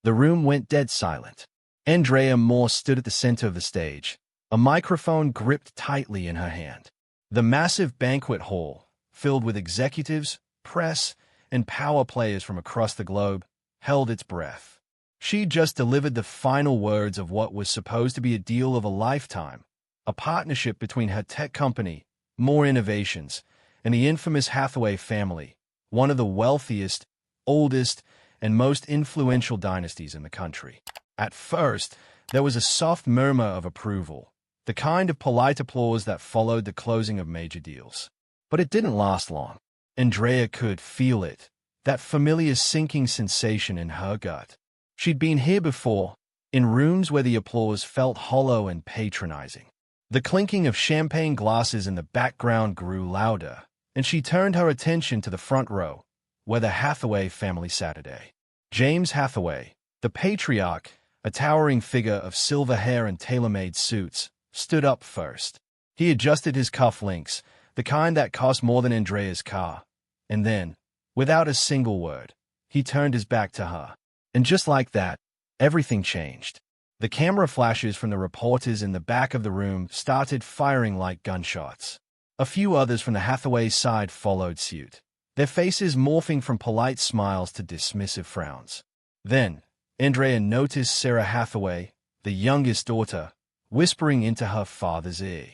The room went dead silent. Andrea Moore stood at the center of the stage, a microphone gripped tightly in her hand. The massive banquet hall, filled with executives, press, and power players from across the globe, held its breath. She just delivered the final words of what was supposed to be a deal of a lifetime, a partnership between her tech company, More Innovations, and the infamous Hathaway family, one of the wealthiest, oldest, and most influential dynasties in the country. At first, there was a soft murmur of approval, the kind of polite applause that followed the closing of major deals. But it didn't last long. Andrea could feel it, that familiar sinking sensation in her gut. She'd been here before, in rooms where the applause felt hollow and patronizing. The clinking of champagne glasses in the background grew louder, and she turned her attention to the front row, where the Hathaway family sat today. James Hathaway, the patriarch, a towering figure of silver hair and tailor-made suits, stood up first. He adjusted his cufflinks, the kind that cost more than Andrea's car, and then, without a single word, he turned his back to her. And just like that, everything changed. The camera flashes from the reporters in the back of the room started firing like gunshots. A few others from the Hathaway side followed suit, their faces morphing from polite smiles to dismissive frowns. Then, Andrea noticed Sarah Hathaway, the youngest daughter, whispering into her father's ear.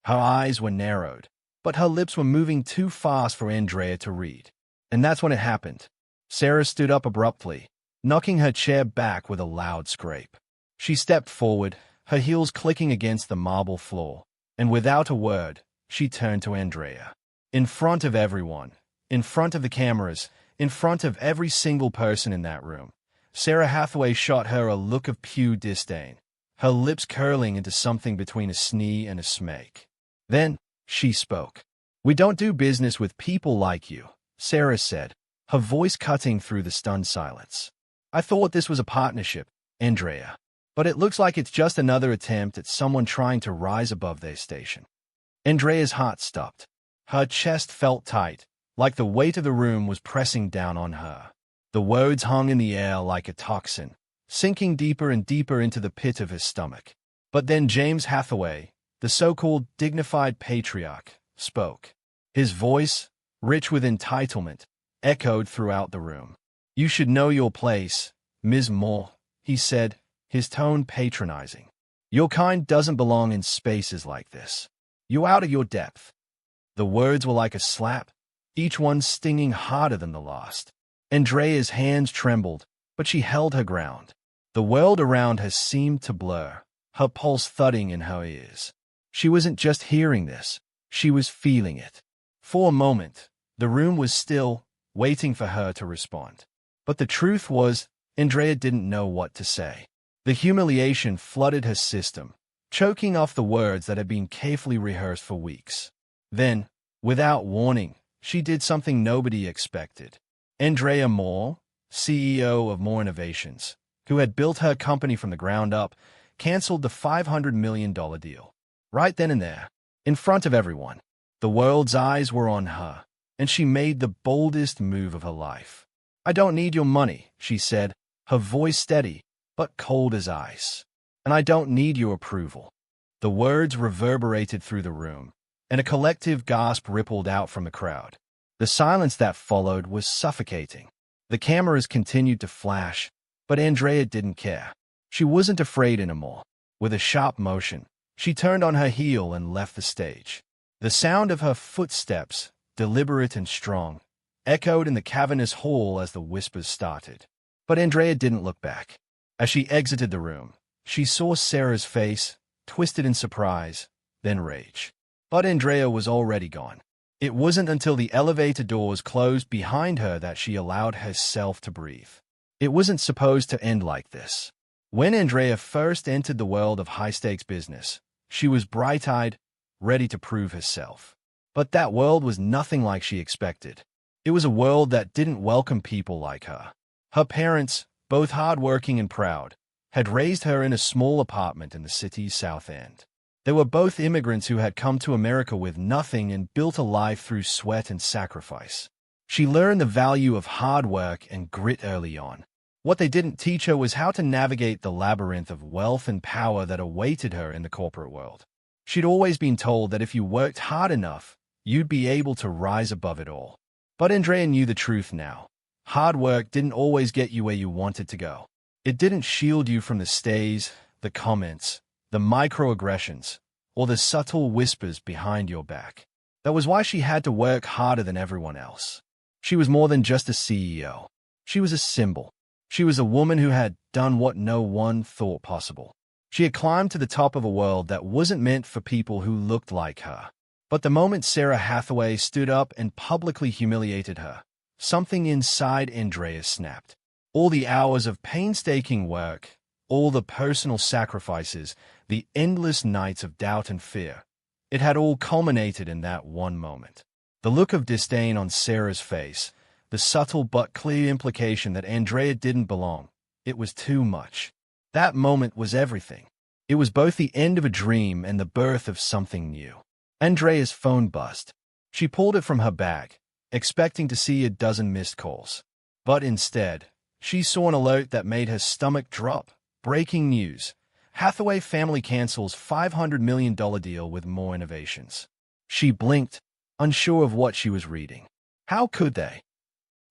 Her eyes were narrowed, but her lips were moving too fast for Andrea to read. And that's when it happened. Sarah stood up abruptly, knocking her chair back with a loud scrape. She stepped forward, her heels clicking against the marble floor, and without a word, she turned to Andrea. In front of everyone, in front of the cameras, in front of every single person in that room, Sarah Hathaway shot her a look of pure disdain, her lips curling into something between a sneer and a smirk. Then, she spoke. "We don't do business with people like you," Sarah said, her voice cutting through the stunned silence. "I thought this was a partnership, Andrea. But it looks like it's just another attempt at someone trying to rise above their station." Andrea's heart stopped. Her chest felt tight, like the weight of the room was pressing down on her. The words hung in the air like a toxin, sinking deeper and deeper into the pit of his stomach. But then James Hathaway, the so-called dignified patriarch, spoke. His voice, rich with entitlement, echoed throughout the room. "You should know your place, Ms. Moore," he said, his tone patronizing. "Your kind doesn't belong in spaces like this. You're out of your depth." The words were like a slap, each one stinging harder than the last. Andrea's hands trembled, but she held her ground. The world around her seemed to blur, her pulse thudding in her ears. She wasn't just hearing this, she was feeling it. For a moment, the room was still, waiting for her to respond. But the truth was, Andrea didn't know what to say. The humiliation flooded her system, choking off the words that had been carefully rehearsed for weeks. Then, without warning, she did something nobody expected. Andrea Moore, CEO of More Innovations, who had built her company from the ground up, canceled the $500 million deal. Right then and there, in front of everyone. The world's eyes were on her, and she made the boldest move of her life. "I don't need your money," she said, her voice steady, but cold as ice. "And I don't need your approval." The words reverberated through the room, and a collective gasp rippled out from the crowd. The silence that followed was suffocating. The cameras continued to flash, but Andrea didn't care. She wasn't afraid anymore. With a sharp motion, she turned on her heel and left the stage. The sound of her footsteps, deliberate and strong, echoed in the cavernous hall as the whispers started. But Andrea didn't look back. As she exited the room, she saw Sarah's face, twisted in surprise, then rage. But Andrea was already gone. It wasn't until the elevator doors closed behind her that she allowed herself to breathe. It wasn't supposed to end like this. When Andrea first entered the world of high-stakes business, she was bright-eyed, ready to prove herself. But that world was nothing like she expected. It was a world that didn't welcome people like her. Her parents, both hard-working and proud, had raised her in a small apartment in the city's South End. They were both immigrants who had come to America with nothing and built a life through sweat and sacrifice. She learned the value of hard work and grit early on. What they didn't teach her was how to navigate the labyrinth of wealth and power that awaited her in the corporate world. She'd always been told that if you worked hard enough, you'd be able to rise above it all. But Andrea knew the truth now. Hard work didn't always get you where you wanted to go. It didn't shield you from the stays, the comments, the microaggressions, or the subtle whispers behind your back. That was why she had to work harder than everyone else. She was more than just a CEO. She was a symbol. She was a woman who had done what no one thought possible. She had climbed to the top of a world that wasn't meant for people who looked like her. But the moment Sarah Hathaway stood up and publicly humiliated her, something inside Andrea snapped. All the hours of painstaking work, all the personal sacrifices, the endless nights of doubt and fear, it had all culminated in that one moment. The look of disdain on Sarah's face, the subtle but clear implication that Andrea didn't belong, it was too much. That moment was everything. It was both the end of a dream and the birth of something new. Andrea's phone buzzed. She pulled it from her bag, expecting to see a dozen missed calls. But instead, she saw an alert that made her stomach drop. Breaking news. Hathaway family cancels $500 million deal with more innovations. She blinked, unsure of what she was reading. How could they?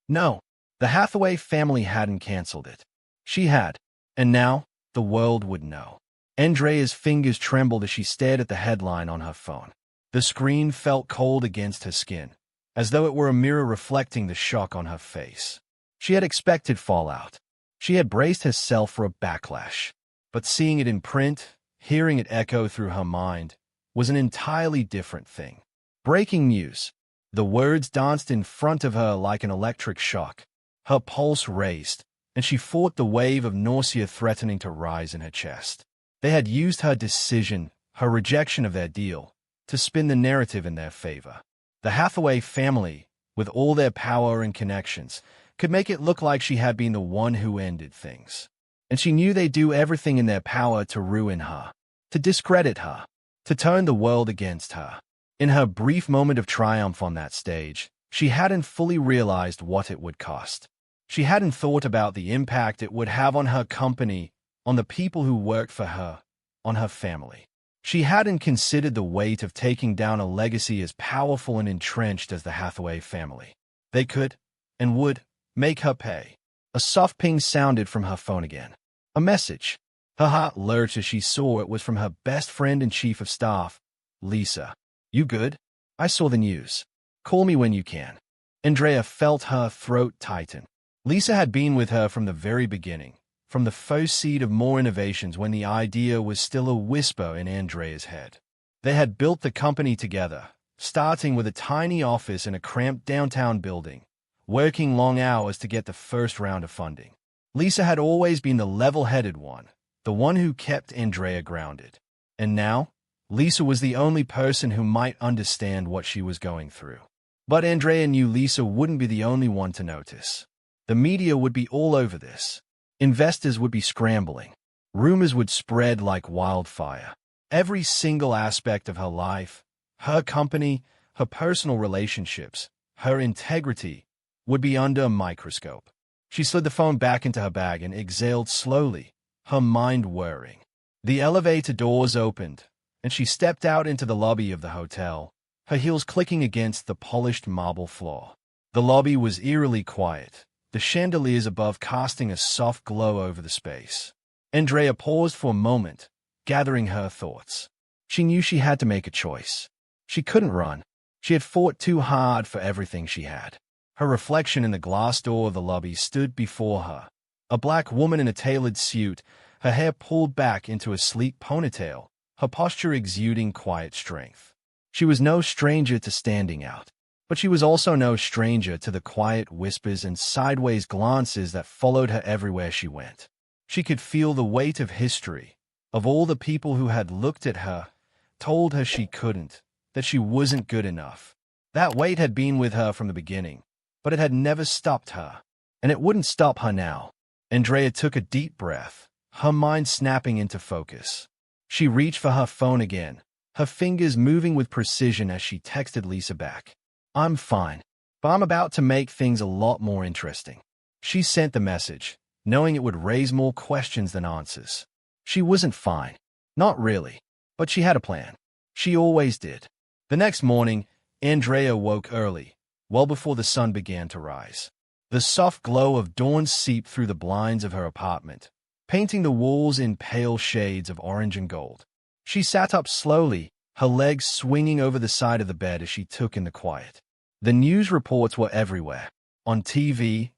No, the Hathaway family hadn't canceled it. She had, and now the world would know. Andrea's fingers trembled as she stared at the headline on her phone. The screen felt cold against her skin, as though it were a mirror reflecting the shock on her face. She had expected fallout. She had braced herself for a backlash. But seeing it in print, hearing it echo through her mind, was an entirely different thing. Breaking news. The words danced in front of her like an electric shock. Her pulse raced, and she fought the wave of nausea threatening to rise in her chest. They had used her decision, her rejection of their deal, to spin the narrative in their favor. The Hathaway family, with all their power and connections, could make it look like she had been the one who ended things. And she knew they'd do everything in their power to ruin her, to discredit her, to turn the world against her. In her brief moment of triumph on that stage, she hadn't fully realized what it would cost. She hadn't thought about the impact it would have on her company, on the people who worked for her, on her family. She hadn't considered the weight of taking down a legacy as powerful and entrenched as the Hathaway family. They could, and would, make her pay. A soft ping sounded from her phone again. A message. Her heart lurched as she saw it was from her best friend and chief of staff, Lisa. You good? I saw the news. Call me when you can. Andrea felt her throat tighten. Lisa had been with her from the very beginning, from the first seed of more innovations when the idea was still a whisper in Andrea's head. They had built the company together, starting with a tiny office in a cramped downtown building, working long hours to get the first round of funding. Lisa had always been the level-headed one, the one who kept Andrea grounded. And now, Lisa was the only person who might understand what she was going through. But Andrea knew Lisa wouldn't be the only one to notice. The media would be all over this. Investors would be scrambling. Rumors would spread like wildfire. Every single aspect of her life, her company, her personal relationships, her integrity, would be under a microscope. She slid the phone back into her bag and exhaled slowly, her mind whirring. The elevator doors opened, and she stepped out into the lobby of the hotel, her heels clicking against the polished marble floor. The lobby was eerily quiet, the chandeliers above casting a soft glow over the space. Andrea paused for a moment, gathering her thoughts. She knew she had to make a choice. She couldn't run. She had fought too hard for everything she had. Her reflection in the glass door of the lobby stood before her, a black woman in a tailored suit, her hair pulled back into a sleek ponytail, her posture exuding quiet strength. She was no stranger to standing out, but she was also no stranger to the quiet whispers and sideways glances that followed her everywhere she went. She could feel the weight of history, of all the people who had looked at her, told her she couldn't, that she wasn't good enough. That weight had been with her from the beginning, but it had never stopped her, and it wouldn't stop her now. Andrea took a deep breath, her mind snapping into focus. She reached for her phone again, her fingers moving with precision as she texted Lisa back. I'm fine, but I'm about to make things a lot more interesting. She sent the message, knowing it would raise more questions than answers. She wasn't fine. Not really. But she had a plan. She always did. The next morning, Andrea woke early, well before the sun began to rise. The soft glow of dawn seeped through the blinds of her apartment, painting the walls in pale shades of orange and gold. She sat up slowly, her legs swinging over the side of the bed as she took in the quiet. The news reports were everywhere. On TV,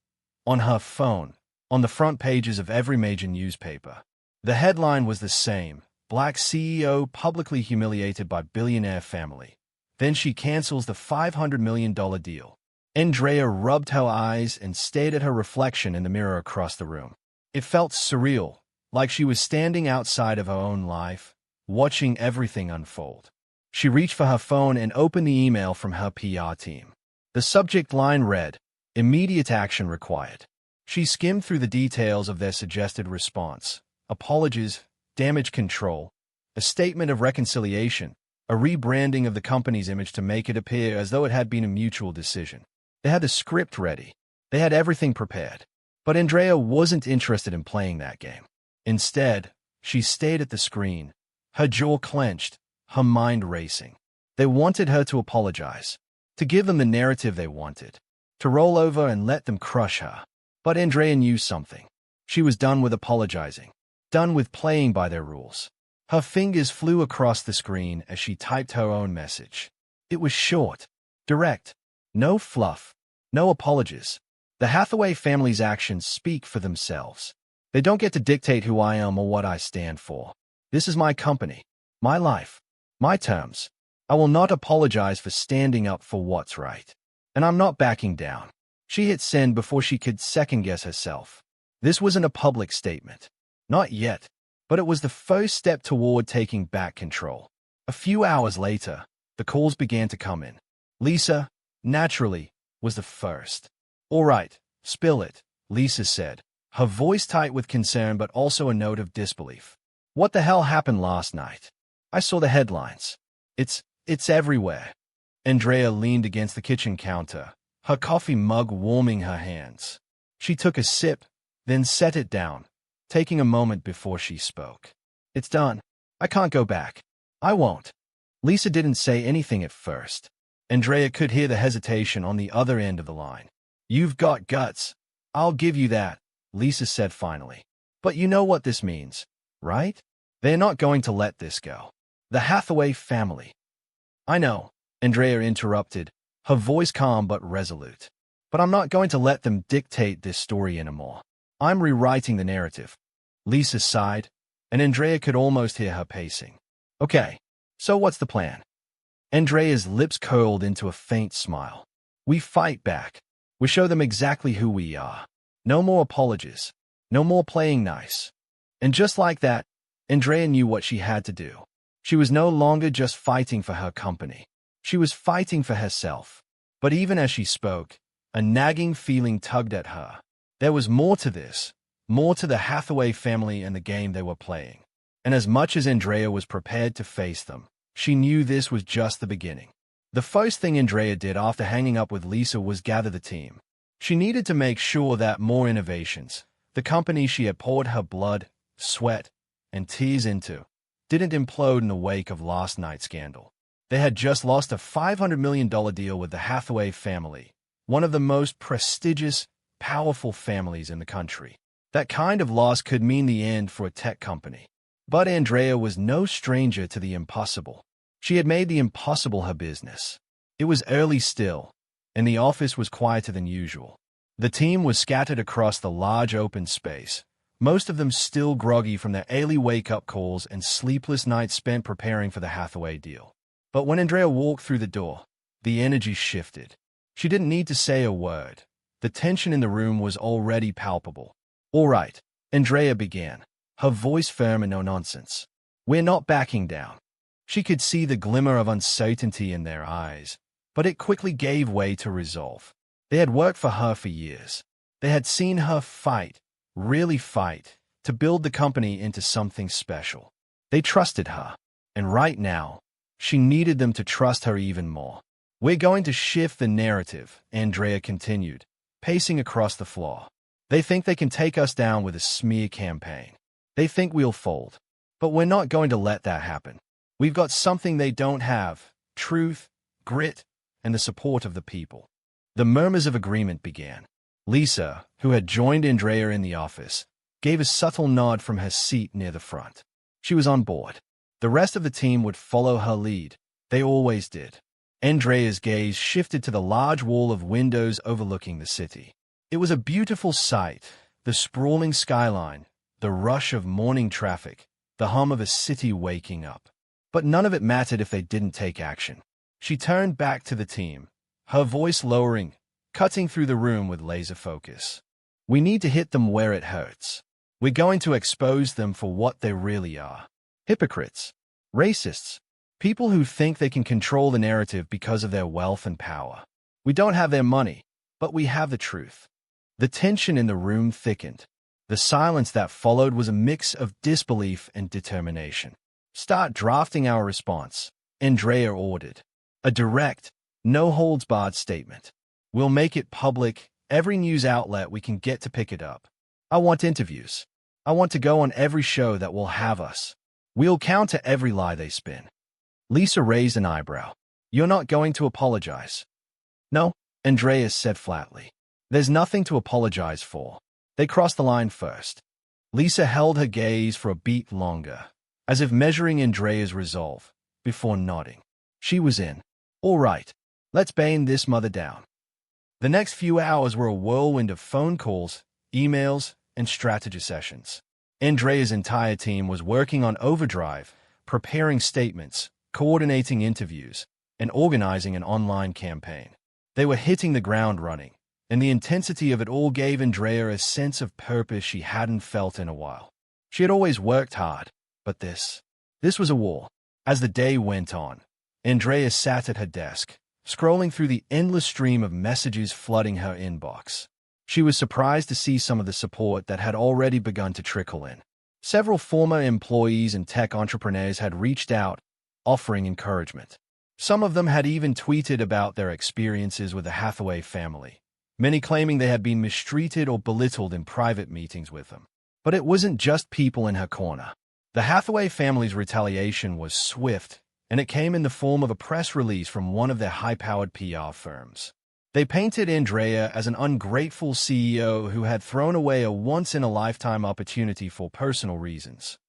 on her phone, on the front pages of every major newspaper. The headline was the same: Black CEO publicly humiliated by billionaire family. Then she cancels the $500 million deal. Andrea rubbed her eyes and stared at her reflection in the mirror across the room. It felt surreal, like she was standing outside of her own life, watching everything unfold. She reached for her phone and opened the email from her PR team. The subject line read, "Immediate action required." She skimmed through the details of their suggested response: apologies, damage control, a statement of reconciliation, a rebranding of the company's image to make it appear as though it had been a mutual decision. They had the script ready. They had everything prepared. But Andrea wasn't interested in playing that game. Instead, she stayed at the screen, her jaw clenched, her mind racing. They wanted her to apologize, to give them the narrative they wanted, to roll over and let them crush her. But Andrea knew something. She was done with apologizing, done with playing by their rules. Her fingers flew across the screen as she typed her own message. It was short, direct, no fluff, no apologies. The Hathaway family's actions speak for themselves. They don't get to dictate who I am or what I stand for. This is my company, my life, my terms. I will not apologize for standing up for what's right. And I'm not backing down. She hit send before she could second-guess herself. This wasn't a public statement. Not yet. But it was the first step toward taking back control. A few hours later, the calls began to come in. Lisa, naturally, was the first. "All right, spill it," Lisa said, her voice tight with concern but also a note of disbelief. "What the hell happened last night? I saw the headlines. It's everywhere." Andrea leaned against the kitchen counter, her coffee mug warming her hands. She took a sip, then set it down, taking a moment before she spoke. "It's done. I can't go back. I won't." Lisa didn't say anything at first. Andrea could hear the hesitation on the other end of the line. "You've got guts. I'll give you that," Lisa said finally. "But you know what this means, right? They're not going to let this go. The Hathaway family." "I know," Andrea interrupted, her voice calm but resolute. "But I'm not going to let them dictate this story anymore. I'm rewriting the narrative." Lisa sighed, and Andrea could almost hear her pacing. "Okay, so what's the plan?" Andrea's lips curled into a faint smile. "We fight back. We show them exactly who we are. No more apologies. No more playing nice." And just like that, Andrea knew what she had to do. She was no longer just fighting for her company. She was fighting for herself. But even as she spoke, a nagging feeling tugged at her. There was more to this, more to the Hathaway family and the game they were playing. And as much as Andrea was prepared to face them, she knew this was just the beginning. The first thing Andrea did after hanging up with Lisa was gather the team. She needed to make sure that more innovations, the company she had poured her blood, sweat, and tears into, didn't implode in the wake of last night's scandal. They had just lost a $500 million deal with the Hathaway family, one of the most prestigious, powerful families in the country. That kind of loss could mean the end for a tech company. But Andrea was no stranger to the impossible. She had made the impossible her business. It was early still, and the office was quieter than usual. The team was scattered across the large open space, most of them still groggy from their early wake-up calls and sleepless nights spent preparing for the Hathaway deal. But when Andrea walked through the door, the energy shifted. She didn't need to say a word. The tension in the room was already palpable. "All right," Andrea began, her voice firm and no nonsense. "We're not backing down." She could see the glimmer of uncertainty in their eyes, but it quickly gave way to resolve. They had worked for her for years. They had seen her fight, really fight, to build the company into something special. They trusted her, and right now, she needed them to trust her even more. "We're going to shift the narrative," Andrea continued, pacing across the floor. They think they can take us down with a smear campaign. They think we'll fold. But we're not going to let that happen. We've got something they don't have: truth, grit, and the support of the people. The murmurs of agreement began. Lisa, who had joined Andrea in the office, gave a subtle nod from her seat near the front. She was on board. The rest of the team would follow her lead. They always did. Andrea's gaze shifted to the large wall of windows overlooking the city. It was a beautiful sight: the sprawling skyline, the rush of morning traffic, the hum of a city waking up. But none of it mattered if they didn't take action. She turned back to the team, her voice lowering, cutting through the room with laser focus. We need to hit them where it hurts. We're going to expose them for what they really are: hypocrites, racists, people who think they can control the narrative because of their wealth and power. We don't have their money, but we have the truth. The tension in the room thickened. The silence that followed was a mix of disbelief and determination. "Start drafting our response," Andrea ordered. A direct, no-holds-barred statement. "We'll make it public, every news outlet we can get to pick it up. I want interviews. I want to go on every show that will have us. We'll counter every lie they spin." Lisa raised an eyebrow. "You're not going to apologize?" "No," Andrea said flatly. "There's nothing to apologize for. They crossed the line first." Lisa held her gaze for a beat longer, as if measuring Andrea's resolve, before nodding. She was in. "All right, let's bang this mother down." The next few hours were a whirlwind of phone calls, emails, and strategy sessions. Andrea's entire team was working on overdrive, preparing statements, coordinating interviews, and organizing an online campaign. They were hitting the ground running, and the intensity of it all gave Andrea a sense of purpose she hadn't felt in a while. She had always worked hard, but this was a war. As the day went on, Andrea sat at her desk, scrolling through the endless stream of messages flooding her inbox. She was surprised to see some of the support that had already begun to trickle in. Several former employees and tech entrepreneurs had reached out, offering encouragement. Some of them had even tweeted about their experiences with the Hathaway family, many claiming they had been mistreated or belittled in private meetings with them. But it wasn't just people in her corner. The Hathaway family's retaliation was swift, and it came in the form of a press release from one of their high-powered PR firms. They painted Andrea as an ungrateful CEO who had thrown away a once-in-a-lifetime opportunity for personal reasons.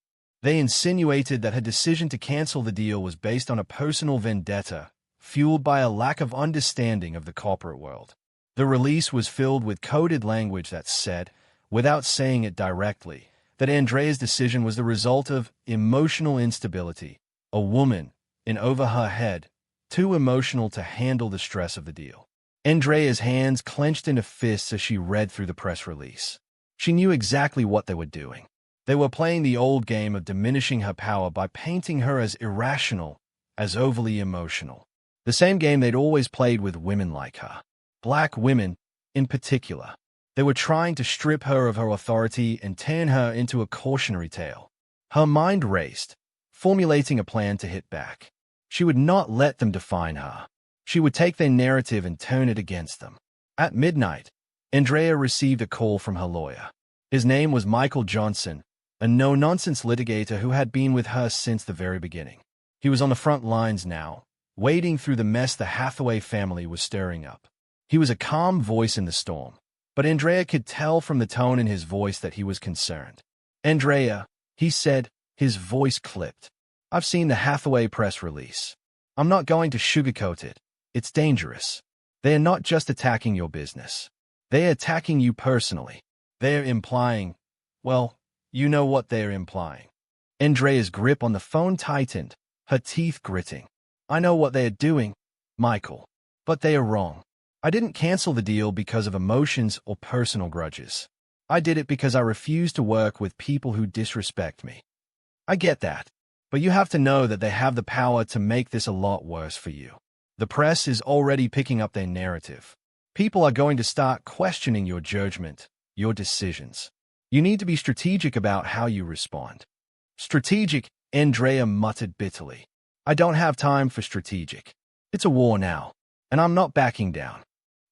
They insinuated that her decision to cancel the deal was based on a personal vendetta, fueled by a lack of understanding of the corporate world. The release was filled with coded language that said, without saying it directly, that Andrea's decision was the result of emotional instability, a woman, in over her head, too emotional to handle the stress of the deal. Andrea's hands clenched into fists as she read through the press release. She knew exactly what they were doing. They were playing the old game of diminishing her power by painting her as irrational, as overly emotional. The same game they'd always played with women like her. Black women, in particular. They were trying to strip her of her authority and turn her into a cautionary tale. Her mind raced, formulating a plan to hit back. She would not let them define her. She would take their narrative and turn it against them. At midnight, Andrea received a call from her lawyer. His name was Michael Johnson, a no-nonsense litigator who had been with her since the very beginning. He was on the front lines now, wading through the mess the Hathaway family was stirring up. He was a calm voice in the storm, but Andrea could tell from the tone in his voice that he was concerned. "Andrea," he said, his voice clipped. "I've seen the Hathaway press release. I'm not going to sugarcoat it. It's dangerous. They are not just attacking your business. They are attacking you personally. They are implying, well, you know what they are implying." Andrea's grip on the phone tightened, her teeth gritting. "I know what they are doing, Michael, but they are wrong. I didn't cancel the deal because of emotions or personal grudges. I did it because I refuse to work with people who disrespect me. I get that, but you have to know that they have the power to make this a lot worse for you. The press is already picking up their narrative. People are going to start questioning your judgment, your decisions. You need to be strategic about how you respond." "Strategic," Andrea muttered bitterly. "I don't have time for strategic. It's a war now, and I'm not backing down."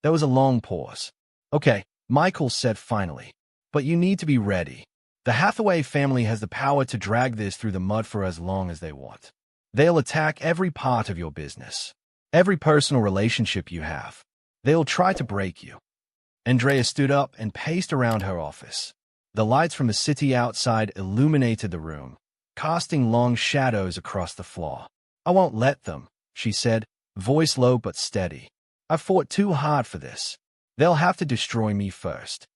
There was a long pause. "Okay, Michael said finally. But you need to be ready. The Hathaway family has the power to drag this through the mud for as long as they want. They'll attack every part of your business, every personal relationship you have. They'll try to break you. Andrea stood up and paced around her office. The lights from the city outside illuminated the room, casting long shadows across the floor. I won't let them, she said, voice low but steady. I fought too hard for this. They'll have to destroy me first.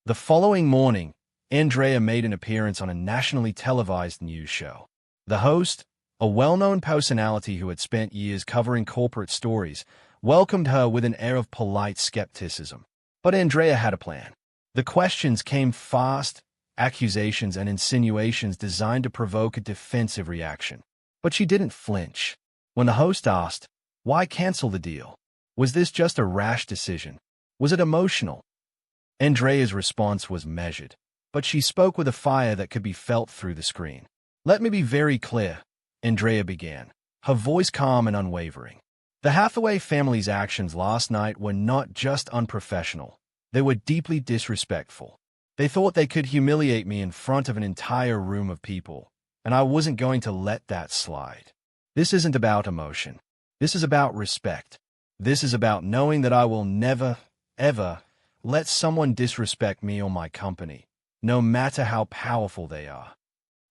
The following morning, Andrea made an appearance on a nationally televised news show. The host, a well-known personality who had spent years covering corporate stories, welcomed her with an air of polite skepticism. But Andrea had a plan. The questions came fast, accusations and insinuations designed to provoke a defensive reaction. But she didn't flinch. When the host asked, why cancel the deal? Was this just a rash decision? Was it emotional? Andrea's response was measured, but she spoke with a fire that could be felt through the screen. Let me be very clear, Andrea began, her voice calm and unwavering. The Hathaway family's actions last night were not just unprofessional. They were deeply disrespectful. They thought they could humiliate me in front of an entire room of people, and I wasn't going to let that slide. This isn't about emotion. This is about respect. This is about knowing that I will never, ever let someone disrespect me or my company, no matter how powerful they are.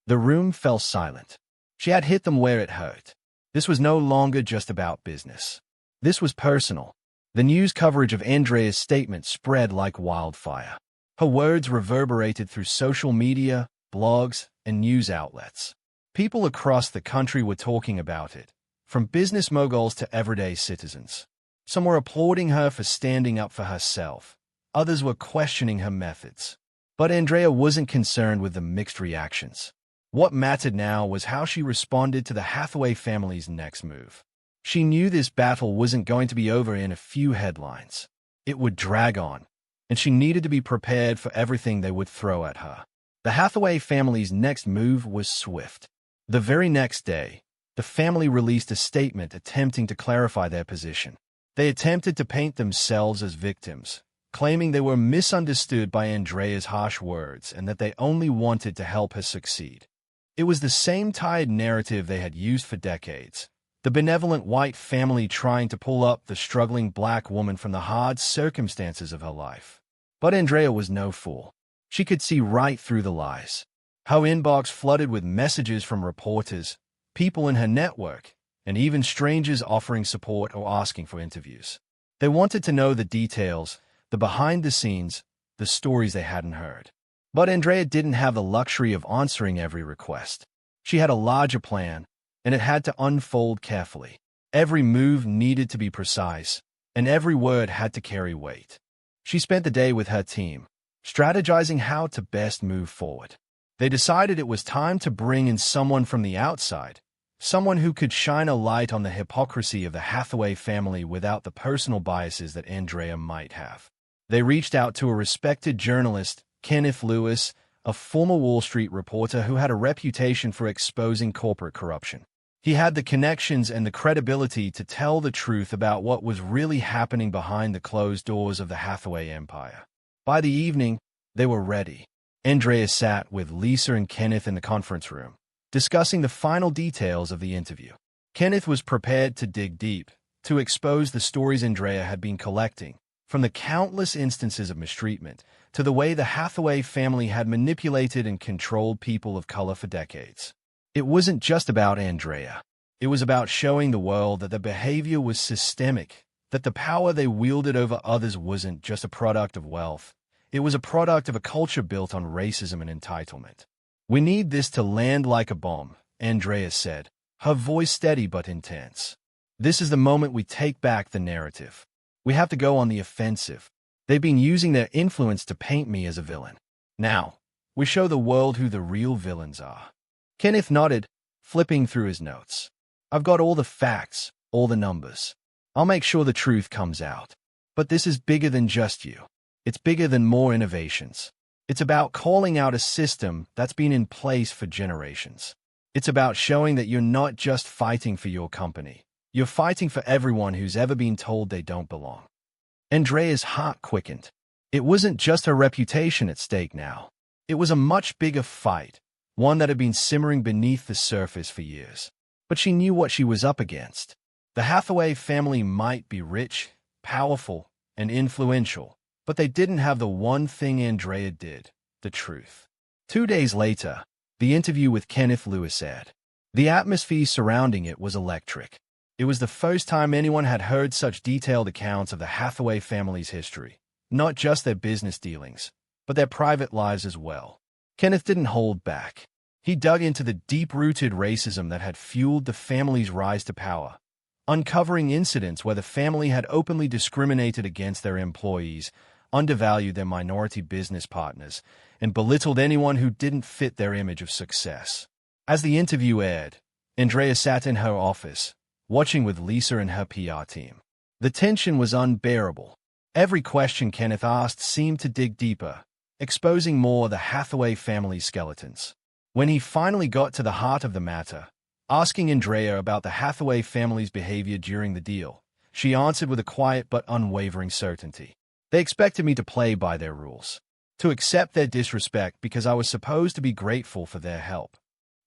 The room fell silent. She had hit them where it hurt. This was no longer just about business. This was personal. The news coverage of Andrea's statement spread like wildfire. Her words reverberated through social media, blogs, and news outlets. People across the country were talking about it, from business moguls to everyday citizens. Some were applauding her for standing up for herself. Others were questioning her methods. But Andrea wasn't concerned with the mixed reactions. What mattered now was how she responded to the Hathaway family's next move. She knew this battle wasn't going to be over in a few headlines. It would drag on, and she needed to be prepared for everything they would throw at her. The Hathaway family's next move was swift. The very next day, the family released a statement attempting to clarify their position. They attempted to paint themselves as victims, claiming they were misunderstood by Andrea's harsh words and that they only wanted to help her succeed. It was the same tired narrative they had used for decades. The benevolent white family trying to pull up the struggling black woman from the hard circumstances of her life. But Andrea was no fool. She could see right through the lies. Her inbox flooded with messages from reporters, people in her network, and even strangers offering support or asking for interviews. They wanted to know the details, the behind-the-scenes, the stories they hadn't heard. But Andrea didn't have the luxury of answering every request. She had a larger plan, and it had to unfold carefully. Every move needed to be precise, and every word had to carry weight. She spent the day with her team, strategizing how to best move forward. They decided it was time to bring in someone from the outside, someone who could shine a light on the hypocrisy of the Hathaway family without the personal biases that Andrea might have. They reached out to a respected journalist, Kenneth Lewis, a former Wall Street reporter who had a reputation for exposing corporate corruption. He had the connections and the credibility to tell the truth about what was really happening behind the closed doors of the Hathaway empire. By the evening, they were ready. Andrea sat with Lisa and Kenneth in the conference room, discussing the final details of the interview. Kenneth was prepared to dig deep, to expose the stories Andrea had been collecting, from the countless instances of mistreatment to the way the Hathaway family had manipulated and controlled people of color for decades. It wasn't just about Andrea. It was about showing the world that their behavior was systemic, that the power they wielded over others wasn't just a product of wealth. It was a product of a culture built on racism and entitlement. We need this to land like a bomb, Andrea said, her voice steady but intense. This is the moment we take back the narrative. We have to go on the offensive. They've been using their influence to paint me as a villain. Now, we show the world who the real villains are. Kenneth nodded, flipping through his notes. I've got all the facts, all the numbers. I'll make sure the truth comes out. But this is bigger than just you. It's bigger than more innovations. It's about calling out a system that's been in place for generations. It's about showing that you're not just fighting for your company. You're fighting for everyone who's ever been told they don't belong. Andrea's heart quickened. It wasn't just her reputation at stake now. It was a much bigger fight, one that had been simmering beneath the surface for years. But she knew what she was up against. The Hathaway family might be rich, powerful, and influential, but they didn't have the one thing Andrea did, the truth. 2 days later, the interview with Kenneth Lewis aired. The atmosphere surrounding it was electric. It was the first time anyone had heard such detailed accounts of the Hathaway family's history, not just their business dealings, but their private lives as well. Kenneth didn't hold back. He dug into the deep-rooted racism that had fueled the family's rise to power, uncovering incidents where the family had openly discriminated against their employees, undervalued their minority business partners, and belittled anyone who didn't fit their image of success. As the interview aired, Andrea sat in her office, watching with Lisa and her PR team. The tension was unbearable. Every question Kenneth asked seemed to dig deeper, exposing more of the Hathaway family's skeletons. When he finally got to the heart of the matter, asking Andrea about the Hathaway family's behavior during the deal, she answered with a quiet but unwavering certainty. They expected me to play by their rules, to accept their disrespect because I was supposed to be grateful for their help.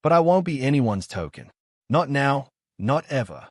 But I won't be anyone's token. Not now, not ever.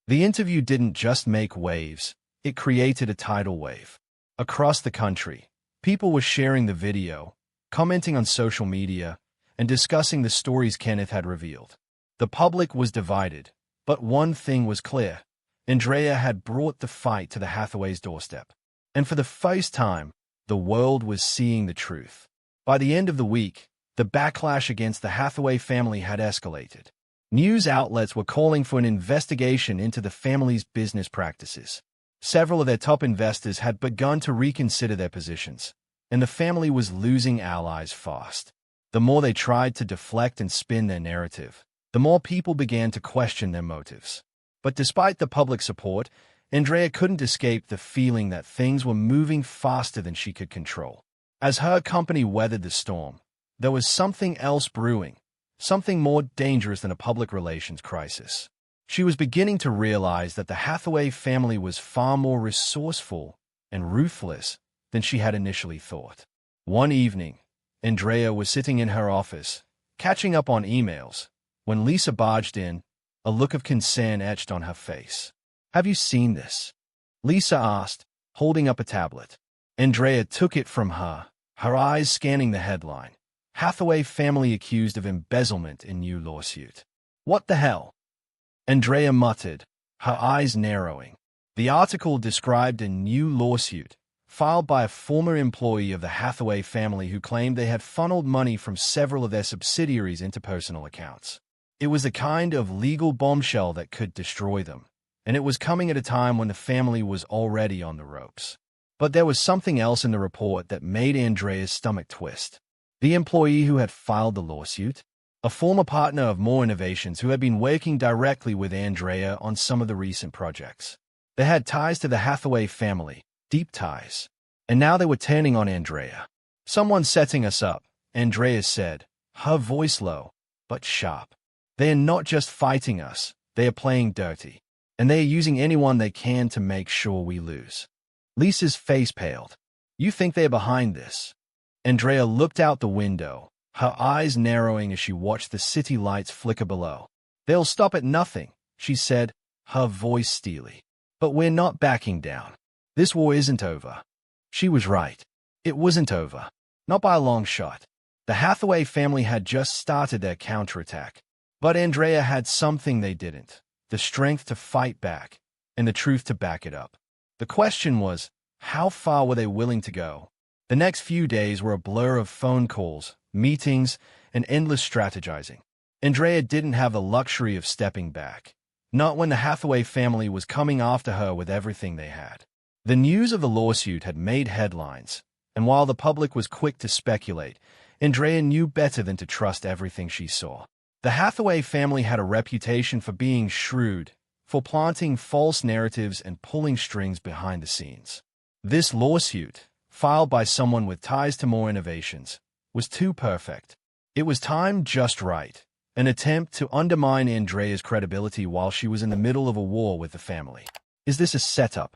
The interview didn't just make waves, it created a tidal wave. Across the country, people were sharing the video, commenting on social media, and discussing the stories Kenneth had revealed. The public was divided, but one thing was clear. Andrea had brought the fight to the Hathaway's doorstep. And for the first time, the world was seeing the truth. By the end of the week, the backlash against the Hathaway family had escalated. News outlets were calling for an investigation into the family's business practices. Several of their top investors had begun to reconsider their positions, and the family was losing allies fast. The more they tried to deflect and spin their narrative, the more people began to question their motives. But despite the public support, Andrea couldn't escape the feeling that things were moving faster than she could control. As her company weathered the storm, there was something else brewing, something more dangerous than a public relations crisis. She was beginning to realize that the Hathaway family was far more resourceful and ruthless than she had initially thought. One evening, Andrea was sitting in her office, catching up on emails, when Lisa barged in, a look of concern etched on her face. "Have you seen this?" Lisa asked, holding up a tablet. Andrea took it from her, her eyes scanning the headline. Hathaway family accused of embezzlement in new lawsuit. "What the hell?" Andrea muttered, her eyes narrowing. The article described a new lawsuit, filed by a former employee of the Hathaway family who claimed they had funneled money from several of their subsidiaries into personal accounts. It was the kind of legal bombshell that could destroy them, and it was coming at a time when the family was already on the ropes. But there was something else in the report that made Andrea's stomach twist. The employee who had filed the lawsuit, a former partner of More Innovations who had been working directly with Andrea on some of the recent projects. They had ties to the Hathaway family, deep ties, and now they were turning on Andrea. "Someone's setting us up," Andrea said, her voice low, but sharp. "They are not just fighting us, they are playing dirty, and they are using anyone they can to make sure we lose." Lisa's face paled. "You think they are behind this?" Andrea looked out the window, her eyes narrowing as she watched the city lights flicker below. "They'll stop at nothing," she said, her voice steely. "But we're not backing down. This war isn't over." She was right. It wasn't over. Not by a long shot. The Hathaway family had just started their counterattack. But Andrea had something they didn't: the strength to fight back, and the truth to back it up. The question was, how far were they willing to go? The next few days were a blur of phone calls, meetings, and endless strategizing. Andrea didn't have the luxury of stepping back, not when the Hathaway family was coming after her with everything they had. The news of the lawsuit had made headlines, and while the public was quick to speculate, Andrea knew better than to trust everything she saw. The Hathaway family had a reputation for being shrewd, for planting false narratives and pulling strings behind the scenes. This lawsuit, filed by someone with ties to More Innovations, was too perfect. It was timed just right, an attempt to undermine Andrea's credibility while she was in the middle of a war with the family. "Is this a setup?"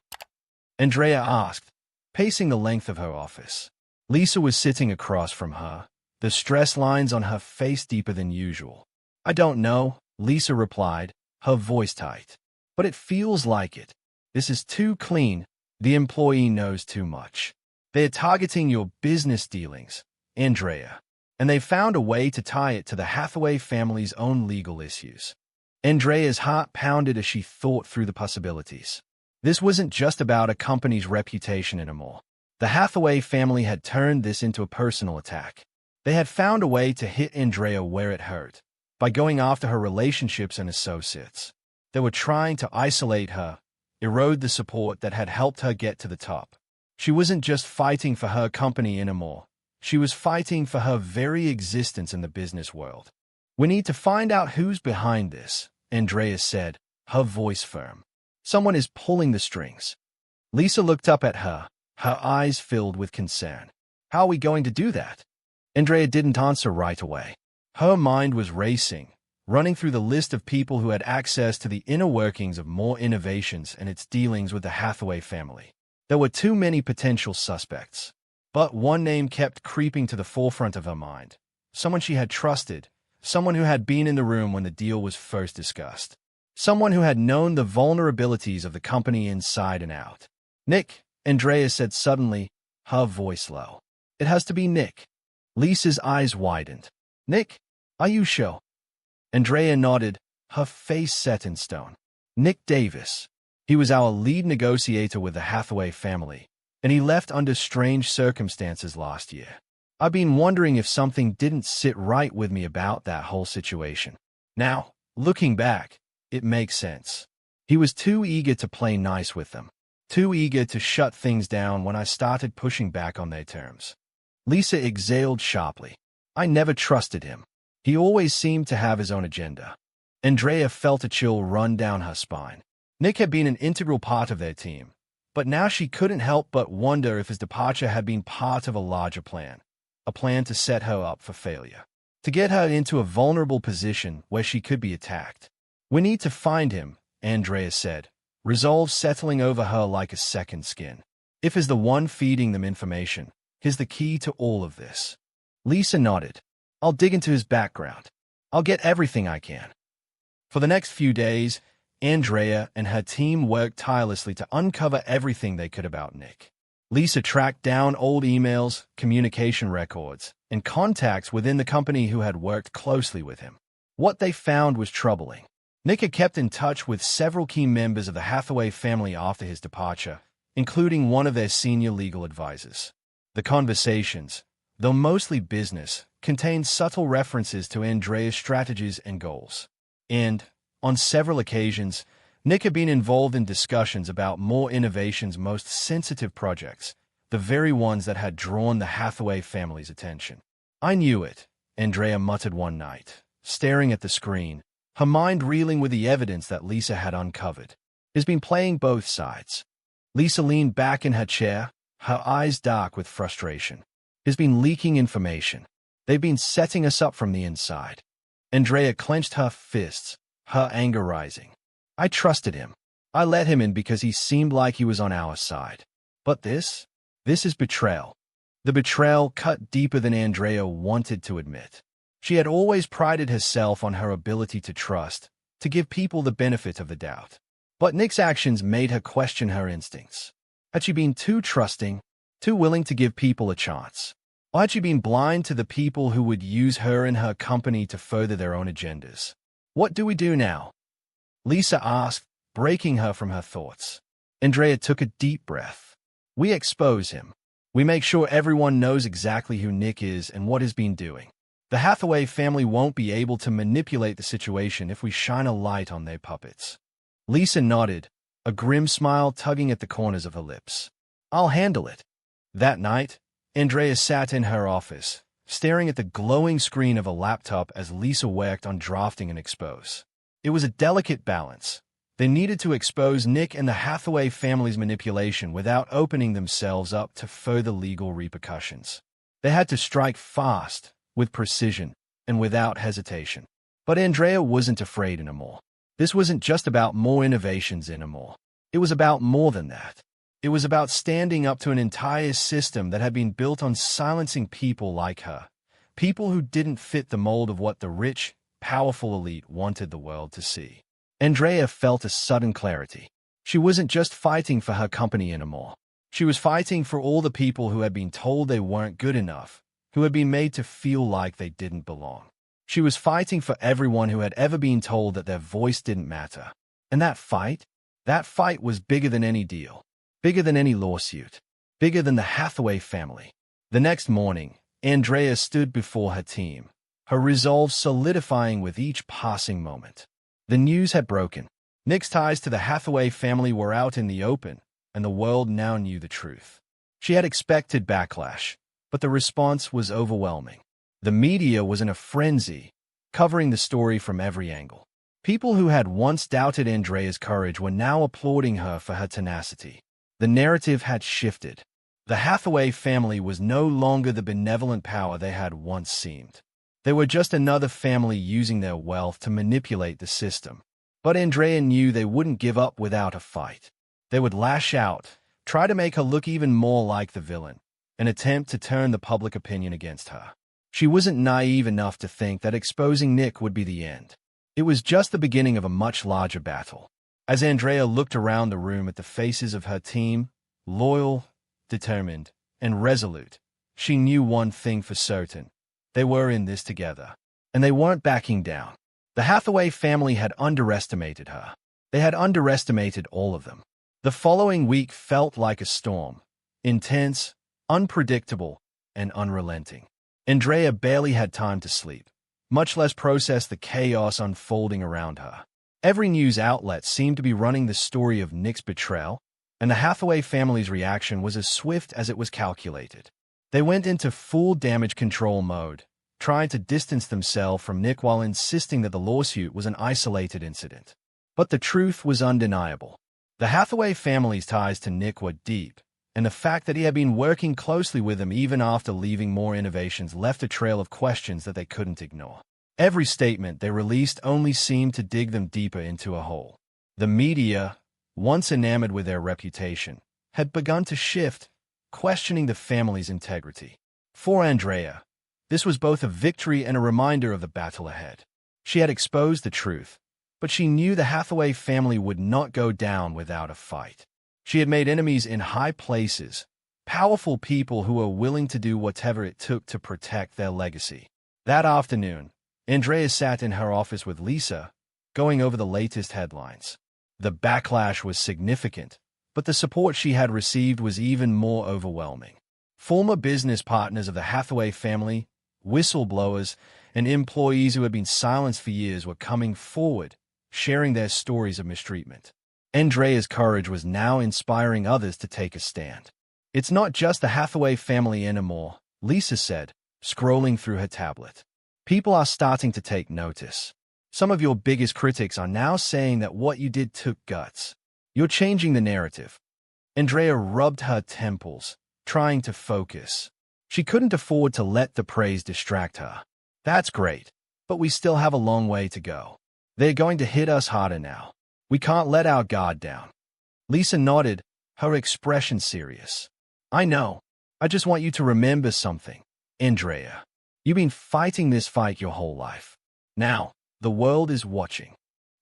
Andrea asked, pacing the length of her office. Lisa was sitting across from her, the stress lines on her face deeper than usual. "I don't know," Lisa replied, her voice tight. "But it feels like it. This is too clean. The employee knows too much. They're targeting your business dealings, Andrea. And they found a way to tie it to the Hathaway family's own legal issues." Andrea's heart pounded as she thought through the possibilities. This wasn't just about a company's reputation anymore. The Hathaway family had turned this into a personal attack. They had found a way to hit Andrea where it hurt, by going after her relationships and associates. They were trying to isolate her, erode the support that had helped her get to the top. She wasn't just fighting for her company anymore. She was fighting for her very existence in the business world. "We need to find out who's behind this," Andrea said, her voice firm. "Someone is pulling the strings." Lisa looked up at her, her eyes filled with concern. "How are we going to do that?" Andrea didn't answer right away. Her mind was racing, running through the list of people who had access to the inner workings of More Innovations and its dealings with the Hathaway family. There were too many potential suspects. But one name kept creeping to the forefront of her mind. Someone she had trusted, someone who had been in the room when the deal was first discussed. Someone who had known the vulnerabilities of the company inside and out. "Nick," Andrea said suddenly, her voice low. "It has to be Nick." Lisa's eyes widened. "Nick, are you sure?" Andrea nodded, her face set in stone. "Nick Davis. He was our lead negotiator with the Hathaway family, and he left under strange circumstances last year. I've been wondering if something didn't sit right with me about that whole situation. Now, looking back, it makes sense. He was too eager to play nice with them, too eager to shut things down when I started pushing back on their terms." Lisa exhaled sharply. "I never trusted him. He always seemed to have his own agenda." Andrea felt a chill run down her spine. Nick had been an integral part of their team, but now she couldn't help but wonder if his departure had been part of a larger plan, a plan to set her up for failure, to get her into a vulnerable position where she could be attacked. "We need to find him," Andrea said, resolve settling over her like a second skin. "If he's the one feeding them information, he's the key to all of this." Lisa nodded. "I'll dig into his background. I'll get everything I can." For the next few days, Andrea and her team worked tirelessly to uncover everything they could about Nick. Lisa tracked down old emails, communication records, and contacts within the company who had worked closely with him. What they found was troubling. Nick had kept in touch with several key members of the Hathaway family after his departure, including one of their senior legal advisors. The conversations, though mostly business, contained subtle references to Andrea's strategies and goals. And, on several occasions, Nick had been involved in discussions about More Innovation's most sensitive projects, the very ones that had drawn the Hathaway family's attention. "I knew it," Andrea muttered one night, staring at the screen, her mind reeling with the evidence that Lisa had uncovered. "He's been playing both sides." Lisa leaned back in her chair, her eyes dark with frustration. "He's been leaking information. They've been setting us up from the inside." Andrea clenched her fists, her anger rising. "I trusted him. I let him in because he seemed like he was on our side. But this is betrayal." The betrayal cut deeper than Andrea wanted to admit. She had always prided herself on her ability to trust, to give people the benefit of the doubt. But Nick's actions made her question her instincts. Had she been too trusting, too willing to give people a chance? Or had she been blind to the people who would use her and her company to further their own agendas? "What do we do now?" Lisa asked, breaking her from her thoughts. Andrea took a deep breath. "We expose him. We make sure everyone knows exactly who Nick is and what he's been doing. The Hathaway family won't be able to manipulate the situation if we shine a light on their puppets." Lisa nodded, a grim smile tugging at the corners of her lips. "I'll handle it." That night, Andrea sat in her office, staring at the glowing screen of a laptop as Lisa worked on drafting an expose. It was a delicate balance. They needed to expose Nick and the Hathaway family's manipulation without opening themselves up to further legal repercussions. They had to strike fast, with precision, and without hesitation. But Andrea wasn't afraid anymore. This wasn't just about More Innovations anymore. It was about more than that. It was about standing up to an entire system that had been built on silencing people like her, people who didn't fit the mold of what the rich, powerful elite wanted the world to see. Andrea felt a sudden clarity. She wasn't just fighting for her company anymore. She was fighting for all the people who had been told they weren't good enough, who had been made to feel like they didn't belong. She was fighting for everyone who had ever been told that their voice didn't matter. And that fight was bigger than any deal, bigger than any lawsuit, bigger than the Hathaway family. The next morning, Andrea stood before her team, her resolve solidifying with each passing moment. The news had broken. Nick's ties to the Hathaway family were out in the open, and the world now knew the truth. She had expected backlash, but the response was overwhelming. The media was in a frenzy, covering the story from every angle. People who had once doubted Andrea's courage were now applauding her for her tenacity. The narrative had shifted. The Hathaway family was no longer the benevolent power they had once seemed. They were just another family using their wealth to manipulate the system. But Andrea knew they wouldn't give up without a fight. They would lash out, try to make her look even more like the villain, an attempt to turn the public opinion against her. She wasn't naive enough to think that exposing Nick would be the end. It was just the beginning of a much larger battle. As Andrea looked around the room at the faces of her team, loyal, determined, and resolute, she knew one thing for certain. They were in this together, and they weren't backing down. The Hathaway family had underestimated her. They had underestimated all of them. The following week felt like a storm, intense, unpredictable, and unrelenting. Andrea barely had time to sleep, much less process the chaos unfolding around her. Every news outlet seemed to be running the story of Nick's betrayal, and the Hathaway family's reaction was as swift as it was calculated. They went into full damage control mode, trying to distance themselves from Nick while insisting that the lawsuit was an isolated incident. But the truth was undeniable. The Hathaway family's ties to Nick were deep, and the fact that he had been working closely with them even after leaving more innovations left a trail of questions that they couldn't ignore. Every statement they released only seemed to dig them deeper into a hole. The media, once enamored with their reputation, had begun to shift, questioning the family's integrity. For Andrea, this was both a victory and a reminder of the battle ahead. She had exposed the truth, but she knew the Hathaway family would not go down without a fight. She had made enemies in high places, powerful people who were willing to do whatever it took to protect their legacy. That afternoon, Andrea sat in her office with Lisa, going over the latest headlines. The backlash was significant, but the support she had received was even more overwhelming. Former business partners of the Hathaway family, whistleblowers, and employees who had been silenced for years were coming forward, sharing their stories of mistreatment. Andrea's courage was now inspiring others to take a stand. "It's not just the Hathaway family anymore," Lisa said, scrolling through her tablet. "People are starting to take notice. Some of your biggest critics are now saying that what you did took guts. You're changing the narrative." Andrea rubbed her temples, trying to focus. She couldn't afford to let the praise distract her. "That's great, but we still have a long way to go. They're going to hit us harder now. We can't let our guard down." Lisa nodded, her expression serious. "I know. I just want you to remember something, Andrea. You've been fighting this fight your whole life. Now, the world is watching."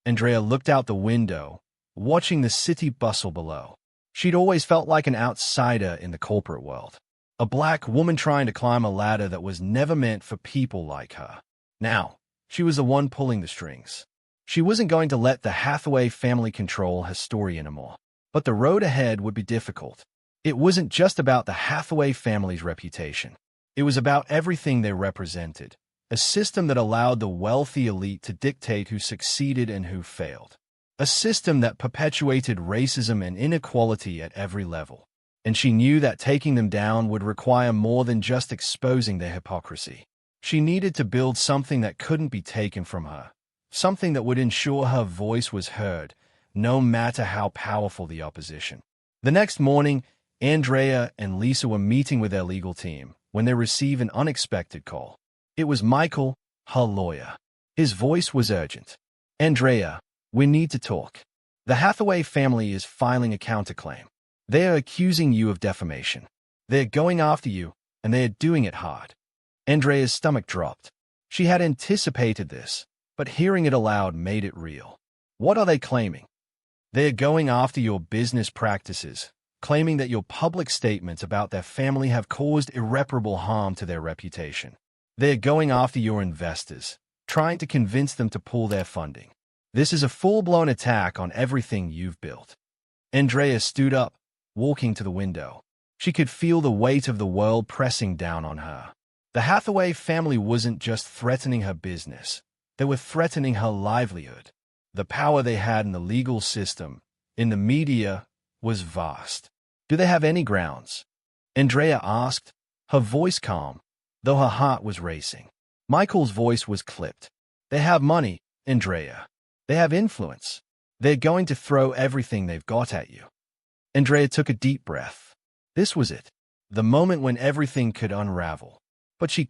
Andrea looked out the window, watching the city bustle below. She'd always felt like an outsider in the corporate world, a black woman trying to climb a ladder that was never meant for people like her. Now, she was the one pulling the strings. She wasn't going to let the Hathaway family control her story anymore. But the road ahead would be difficult. It wasn't just about the Hathaway family's reputation. It was about everything they represented, a system that allowed the wealthy elite to dictate who succeeded and who failed. A system that perpetuated racism and inequality at every level. And she knew that taking them down would require more than just exposing their hypocrisy. She needed to build something that couldn't be taken from her. Something that would ensure her voice was heard, no matter how powerful the opposition. The next morning, Andrea and Lisa were meeting with their legal team when they received an unexpected call. It was Michael, her lawyer. His voice was urgent. "Andrea, we need to talk. The Hathaway family is filing a counterclaim. They are accusing you of defamation. They're going after you, and they're doing it hard. Andrea's stomach dropped. She had anticipated this, but hearing it aloud made it real. What are they claiming? They're going after your business practices, claiming that your public statements about their family have caused irreparable harm to their reputation. They're going after your investors, trying to convince them to pull their funding. This is a full-blown attack on everything you've built. Andrea stood up, walking to the window. She could feel the weight of the world pressing down on her. The Hathaway family wasn't just threatening her business. They were threatening her livelihood. The power they had in the legal system, in the media, was vast. Do they have any grounds? Andrea asked, her voice calm, though her heart was racing. Michael's voice was clipped. They have money, Andrea. They have influence. They're going to throw everything they've got at you. Andrea took a deep breath. This was it. The moment when everything could unravel. But she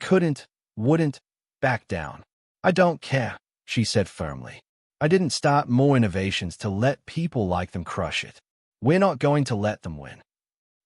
wouldn't, back down. I don't care, she said firmly. I didn't start more innovations to let people like them crush it. We're not going to let them win.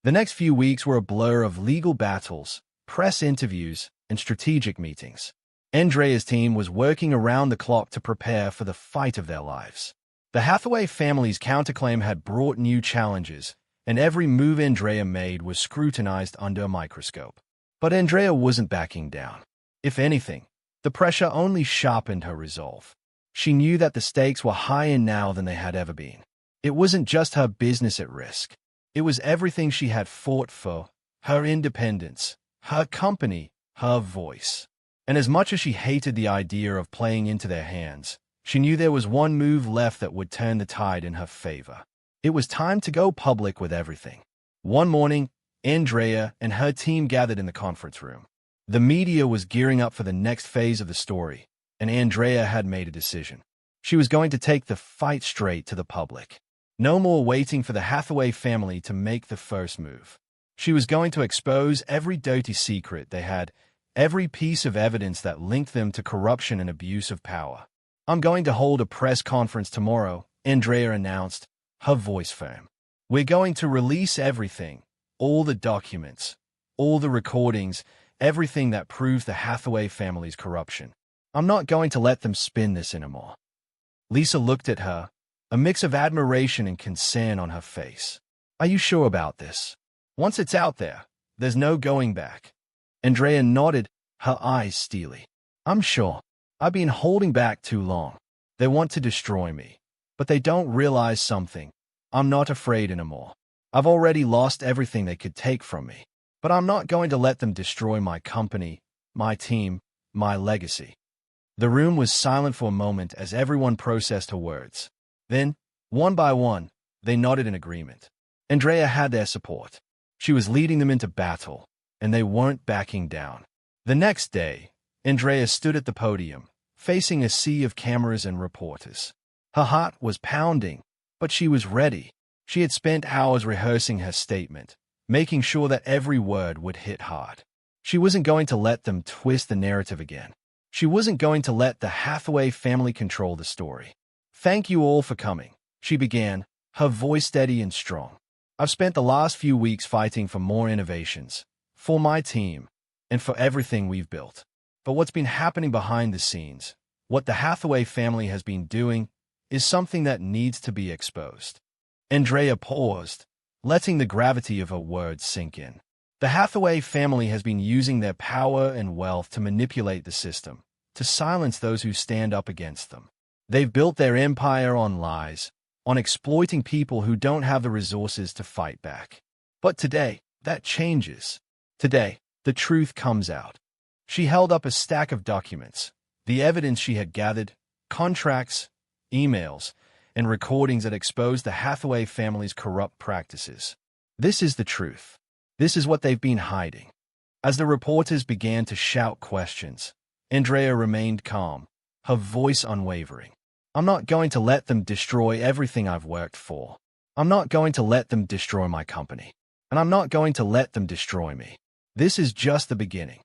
The next few weeks were a blur of legal battles, press interviews, and strategic meetings. Andrea's team was working around the clock to prepare for the fight of their lives. The Hathaway family's counterclaim had brought new challenges, and every move Andrea made was scrutinized under a microscope. But Andrea wasn't backing down. If anything, the pressure only sharpened her resolve. She knew that the stakes were higher now than they had ever been. It wasn't just her business at risk. It was everything she had fought for, her independence, her company, her voice. And as much as she hated the idea of playing into their hands, she knew there was one move left that would turn the tide in her favor. It was time to go public with everything. One morning, Andrea and her team gathered in the conference room. The media was gearing up for the next phase of the story, and Andrea had made a decision. She was going to take the fight straight to the public. No more waiting for the Hathaway family to make the first move. She was going to expose every dirty secret they had, every piece of evidence that linked them to corruption and abuse of power. I'm going to hold a press conference tomorrow, Andrea announced, her voice firm. We're going to release everything, all the documents, all the recordings, everything that proves the Hathaway family's corruption. I'm not going to let them spin this anymore. Lisa looked at her, a mix of admiration and concern on her face. Are you sure about this? Once it's out there, there's no going back. Andrea nodded, her eyes steely. I'm sure. I've been holding back too long. They want to destroy me. But they don't realize something. I'm not afraid anymore. I've already lost everything they could take from me. But I'm not going to let them destroy my company, my team, my legacy. The room was silent for a moment as everyone processed her words. Then, one by one, they nodded in agreement. Andrea had their support. She was leading them into battle, and they weren't backing down. The next day, Andrea stood at the podium, facing a sea of cameras and reporters. Her heart was pounding, but she was ready. She had spent hours rehearsing her statement, making sure that every word would hit hard. She wasn't going to let them twist the narrative again. She wasn't going to let the Hathaway family control the story. Thank you all for coming, she began, her voice steady and strong. I've spent the last few weeks fighting for more innovations, for my team, and for everything we've built. But what's been happening behind the scenes, what the Hathaway family has been doing, is something that needs to be exposed. Andrea paused, letting the gravity of her words sink in. The Hathaway family has been using their power and wealth to manipulate the system, to silence those who stand up against them. They've built their empire on lies, on exploiting people who don't have the resources to fight back. But today, that changes. Today, the truth comes out. She held up a stack of documents, the evidence she had gathered, contracts, emails, and recordings that exposed the Hathaway family's corrupt practices. This is the truth. This is what they've been hiding. As the reporters began to shout questions, Andrea remained calm, her voice unwavering. I'm not going to let them destroy everything I've worked for. I'm not going to let them destroy my company. And I'm not going to let them destroy me. This is just the beginning.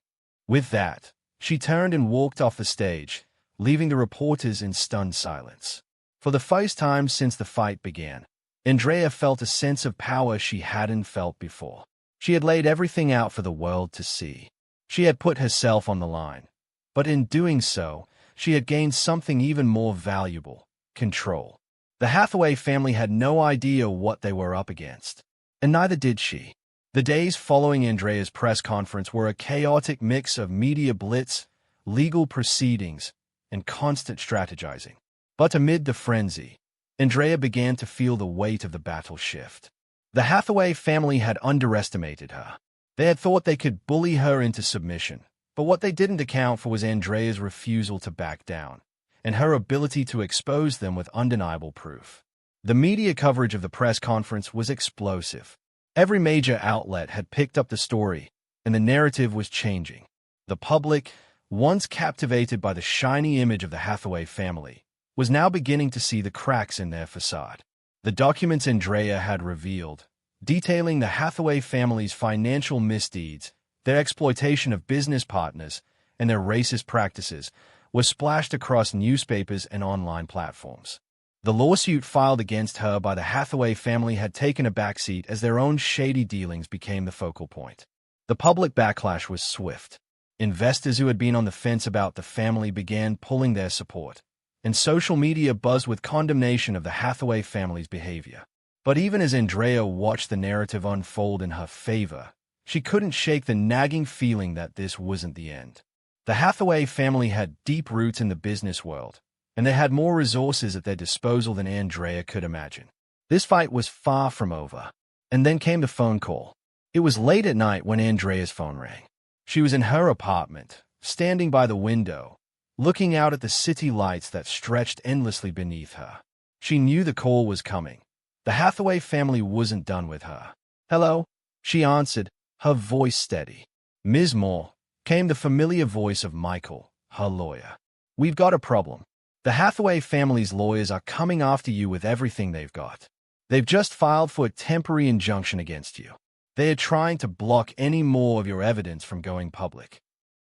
With that, she turned and walked off the stage, leaving the reporters in stunned silence. For the first time since the fight began, Andrea felt a sense of power she hadn't felt before. She had laid everything out for the world to see. She had put herself on the line. But in doing so, she had gained something even more valuable: control. The Hathaway family had no idea what they were up against, and neither did she. The days following Andrea's press conference were a chaotic mix of media blitz, legal proceedings, and constant strategizing. But amid the frenzy, Andrea began to feel the weight of the battle shift. The Hathaway family had underestimated her. They had thought they could bully her into submission, but what they didn't account for was Andrea's refusal to back down, and her ability to expose them with undeniable proof. The media coverage of the press conference was explosive. Every major outlet had picked up the story, and the narrative was changing. The public, once captivated by the shiny image of the Hathaway family, was now beginning to see the cracks in their facade. The documents Andrea had revealed, detailing the Hathaway family's financial misdeeds, their exploitation of business partners, and their racist practices, was splashed across newspapers and online platforms. The lawsuit filed against her by the Hathaway family had taken a backseat as their own shady dealings became the focal point. The public backlash was swift. Investors who had been on the fence about the family began pulling their support, and social media buzzed with condemnation of the Hathaway family's behavior. But even as Andrea watched the narrative unfold in her favor, she couldn't shake the nagging feeling that this wasn't the end. The Hathaway family had deep roots in the business world, and they had more resources at their disposal than Andrea could imagine. This fight was far from over. And then came the phone call. It was late at night when Andrea's phone rang. She was in her apartment, standing by the window, looking out at the city lights that stretched endlessly beneath her. She knew the call was coming. The Hathaway family wasn't done with her. "Hello?" she answered, her voice steady. "Ms. Moore," came the familiar voice of Michael, her lawyer. "We've got a problem. The Hathaway family's lawyers are coming after you with everything they've got. They've just filed for a temporary injunction against you. They are trying to block any more of your evidence from going public."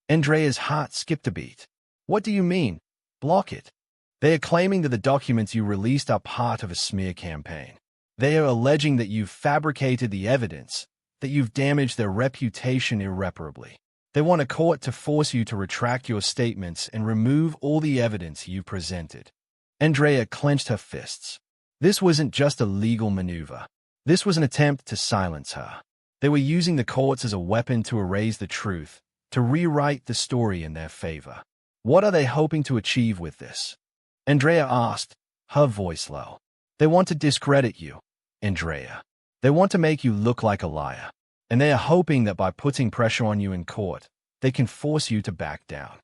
Andrea's heart skipped a beat. "What do you mean? Block it?" "They are claiming that the documents you released are part of a smear campaign. They are alleging that you've fabricated the evidence, that you've damaged their reputation irreparably. They want a court to force you to retract your statements and remove all the evidence you presented." Andrea clenched her fists. This wasn't just a legal maneuver. This was an attempt to silence her. They were using the courts as a weapon to erase the truth, to rewrite the story in their favor. "What are they hoping to achieve with this?" Andrea asked, her voice low. "They want to discredit you, Andrea. They want to make you look like a liar. And they are hoping that by putting pressure on you in court, they can force you to back down."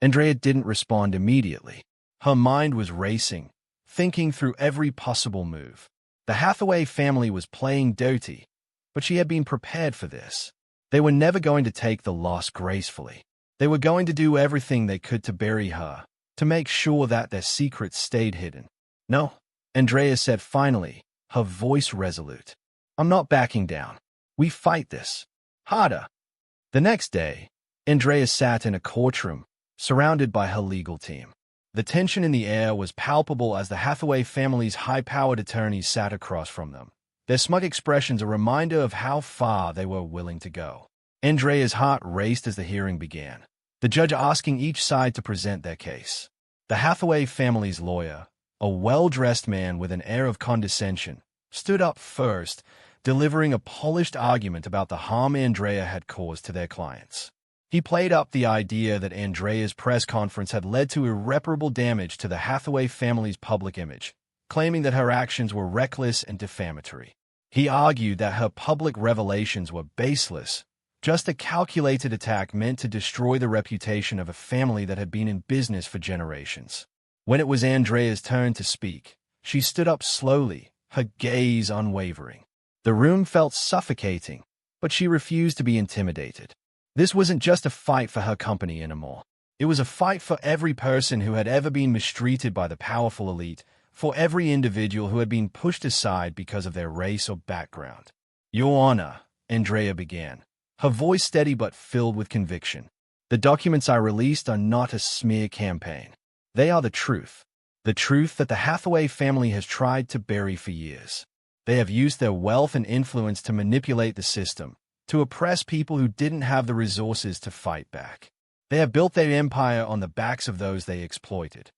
Andrea didn't respond immediately. Her mind was racing, thinking through every possible move. The Hathaway family was playing dirty, but she had been prepared for this. They were never going to take the loss gracefully. They were going to do everything they could to bury her, to make sure that their secrets stayed hidden. "No," Andrea said finally, her voice resolute. "I'm not backing down. We fight this. Harder." The next day, Andrea sat in a courtroom, surrounded by her legal team. The tension in the air was palpable as the Hathaway family's high-powered attorneys sat across from them, their smug expressions a reminder of how far they were willing to go. Andrea's heart raced as the hearing began, the judge asking each side to present their case. The Hathaway family's lawyer, a well-dressed man with an air of condescension, stood up first, delivering a polished argument about the harm Andrea had caused to their clients. He played up the idea that Andrea's press conference had led to irreparable damage to the Hathaway family's public image, claiming that her actions were reckless and defamatory. He argued that her public revelations were baseless, just a calculated attack meant to destroy the reputation of a family that had been in business for generations. When it was Andrea's turn to speak, she stood up slowly, her gaze unwavering. The room felt suffocating, but she refused to be intimidated. This wasn't just a fight for her company anymore. It was a fight for every person who had ever been mistreated by the powerful elite, for every individual who had been pushed aside because of their race or background. "Your Honor," Andrea began, her voice steady but filled with conviction. "The documents I released are not a smear campaign. They are the truth that the Hathaway family has tried to bury for years. They have used their wealth and influence to manipulate the system, to oppress people who didn't have the resources to fight back. They have built their empire on the backs of those they exploited.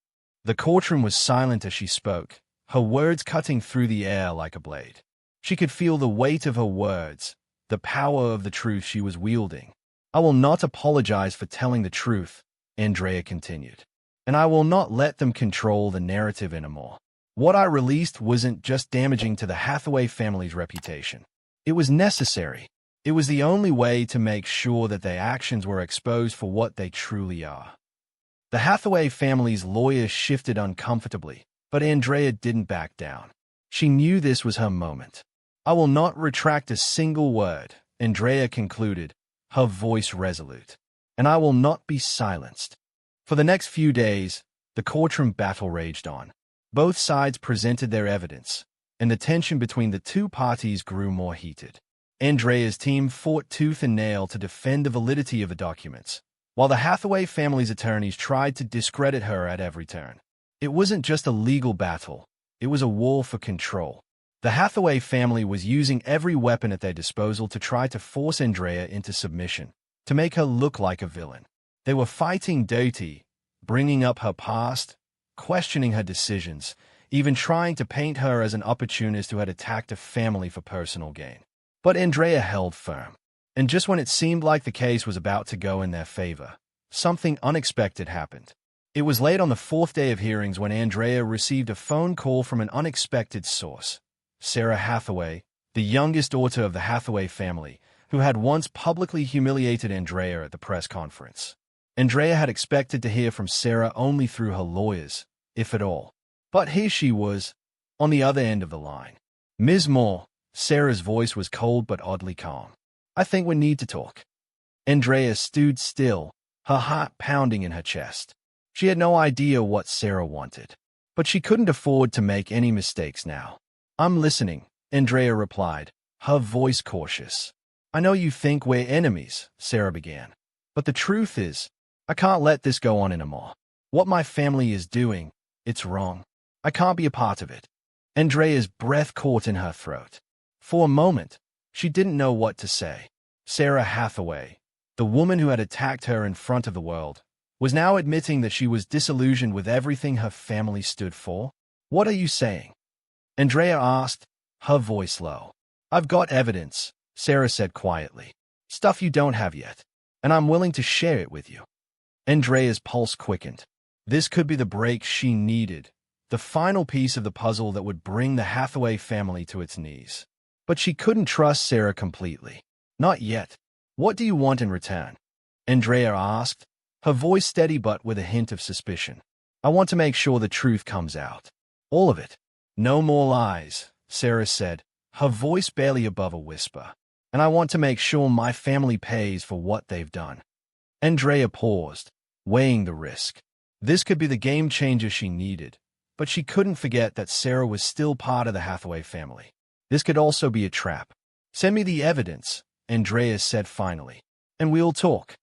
The courtroom was silent as she spoke, her words cutting through the air like a blade. She could feel the weight of her words, the power of the truth she was wielding. "I will not apologize for telling the truth," Andrea continued. "And I will not let them control the narrative anymore. What I released wasn't just damaging to the Hathaway family's reputation. It was necessary. It was the only way to make sure that their actions were exposed for what they truly are." The Hathaway family's lawyers shifted uncomfortably, but Andrea didn't back down. She knew this was her moment. "I will not retract a single word," Andrea concluded, her voice resolute. "And I will not be silenced." For the next few days, the courtroom battle raged on. Both sides presented their evidence, and the tension between the two parties grew more heated. Andrea's team fought tooth and nail to defend the validity of the documents, while the Hathaway family's attorneys tried to discredit her at every turn. It wasn't just a legal battle, it was a war for control. The Hathaway family was using every weapon at their disposal to try to force Andrea into submission, to make her look like a villain. They were fighting dirty, bringing up her past, questioning her decisions, even trying to paint her as an opportunist who had attacked a family for personal gain. But Andrea held firm. And just when it seemed like the case was about to go in their favor, something unexpected happened. It was late on the fourth day of hearings when Andrea received a phone call from an unexpected source. Sarah Hathaway, the youngest daughter of the Hathaway family, who had once publicly humiliated Andrea at the press conference. Andrea had expected to hear from Sarah only through her lawyers, if at all. But here she was, on the other end of the line. "Ms. Moore," Sarah's voice was cold but oddly calm. "I think we need to talk." Andrea stood still, her heart pounding in her chest. She had no idea what Sarah wanted, but she couldn't afford to make any mistakes now. "I'm listening," Andrea replied, her voice cautious. "I know you think we're enemies," Sarah began. "But the truth is, I can't let this go on anymore. What my family is doing, it's wrong. I can't be a part of it." Andrea's breath caught in her throat. For a moment, she didn't know what to say. Sarah Hathaway, the woman who had attacked her in front of the world, was now admitting that she was disillusioned with everything her family stood for. "What are you saying?" Andrea asked, her voice low. "I've got evidence," Sarah said quietly. "Stuff you don't have yet, and I'm willing to share it with you." Andrea's pulse quickened. This could be the break she needed, the final piece of the puzzle that would bring the Hathaway family to its knees. But she couldn't trust Sarah completely. "Not yet. What do you want in return?" Andrea asked, her voice steady but with a hint of suspicion. "I want to make sure the truth comes out. All of it. No more lies," Sarah said, her voice barely above a whisper. "And I want to make sure my family pays for what they've done." Andrea paused, weighing the risk. This could be the game changer she needed, but she couldn't forget that Sarah was still part of the Hathaway family. This could also be a trap. "Send me the evidence," Andrea said finally, "and we'll talk."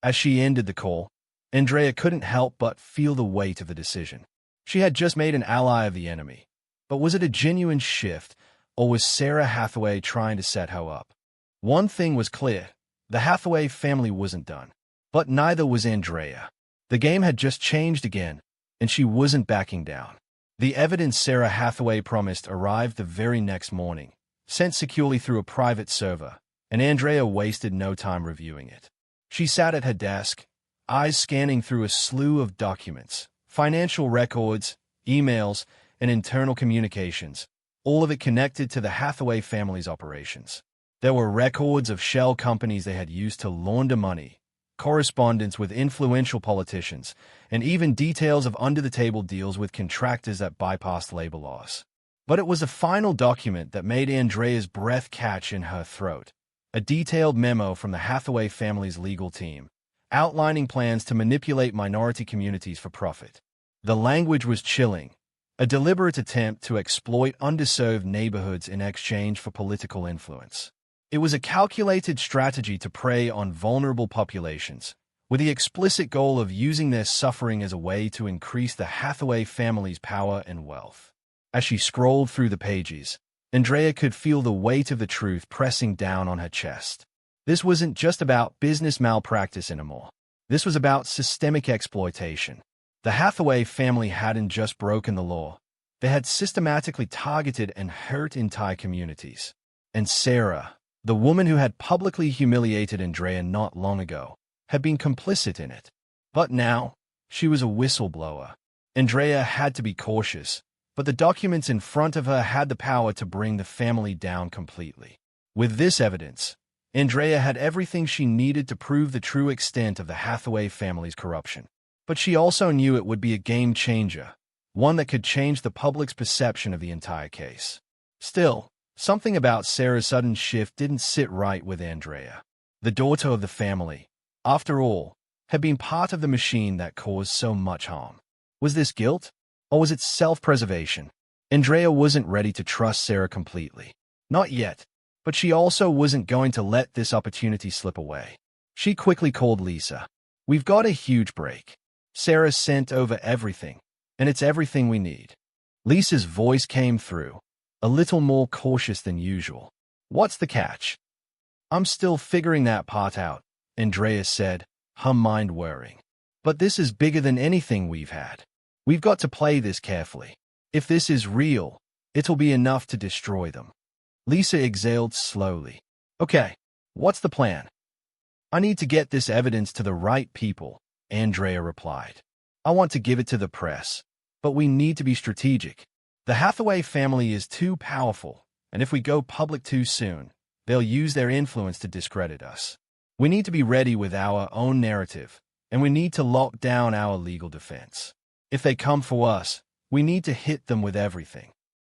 As she ended the call, Andrea couldn't help but feel the weight of the decision. She had just made an ally of the enemy. But was it a genuine shift, or was Sarah Hathaway trying to set her up? One thing was clear. The Hathaway family wasn't done. But neither was Andrea. The game had just changed again, and she wasn't backing down. The evidence Sarah Hathaway promised arrived the very next morning, sent securely through a private server, and Andrea wasted no time reviewing it. She sat at her desk, eyes scanning through a slew of documents, financial records, emails, and internal communications, all of it connected to the Hathaway family's operations. There were records of shell companies they had used to launder money, correspondence with influential politicians, and even details of under-the-table deals with contractors that bypassed labor laws. But it was a final document that made Andrea's breath catch in her throat, a detailed memo from the Hathaway family's legal team, outlining plans to manipulate minority communities for profit. The language was chilling, a deliberate attempt to exploit underserved neighborhoods in exchange for political influence. It was a calculated strategy to prey on vulnerable populations, with the explicit goal of using their suffering as a way to increase the Hathaway family's power and wealth. As she scrolled through the pages, Andrea could feel the weight of the truth pressing down on her chest. This wasn't just about business malpractice anymore. This was about systemic exploitation. The Hathaway family hadn't just broken the law. They had systematically targeted and hurt entire communities. And Sarah, the woman who had publicly humiliated Andrea not long ago, had been complicit in it. But now, she was a whistleblower. Andrea had to be cautious, but the documents in front of her had the power to bring the family down completely. With this evidence, Andrea had everything she needed to prove the true extent of the Hathaway family's corruption. But she also knew it would be a game changer, one that could change the public's perception of the entire case. Still, something about Sarah's sudden shift didn't sit right with Andrea. The daughter of the family, after all, had been part of the machine that caused so much harm. Was this guilt? Or was it self-preservation? Andrea wasn't ready to trust Sarah completely. Not yet, but she also wasn't going to let this opportunity slip away. She quickly called Lisa. "We've got a huge break. Sarah sent over everything, and it's everything we need." Lisa's voice came through, a little more cautious than usual. "What's the catch?" "I'm still figuring that part out," Andrea said, her mind whirring. "But this is bigger than anything we've had. We've got to play this carefully. If this is real, it'll be enough to destroy them." Lisa exhaled slowly. "Okay, what's the plan?" "I need to get this evidence to the right people," Andrea replied. "I want to give it to the press, but we need to be strategic. The Hathaway family is too powerful, and if we go public too soon, they'll use their influence to discredit us. We need to be ready with our own narrative, and we need to lock down our legal defense. If they come for us, we need to hit them with everything."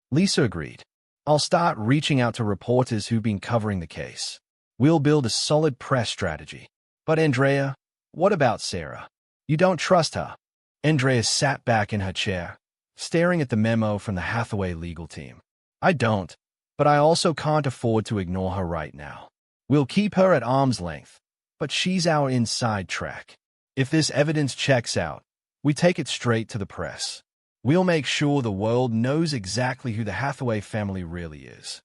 Lisa agreed. "I'll start reaching out to reporters who've been covering the case. We'll build a solid press strategy." "But Andrea, what about Sarah? You don't trust her?" Andrea sat back in her chair, staring at the memo from the Hathaway legal team. "I don't, but I also can't afford to ignore her right now. We'll keep her at arm's length, but she's our inside track. If this evidence checks out, we take it straight to the press. We'll make sure the world knows exactly who the Hathaway family really is."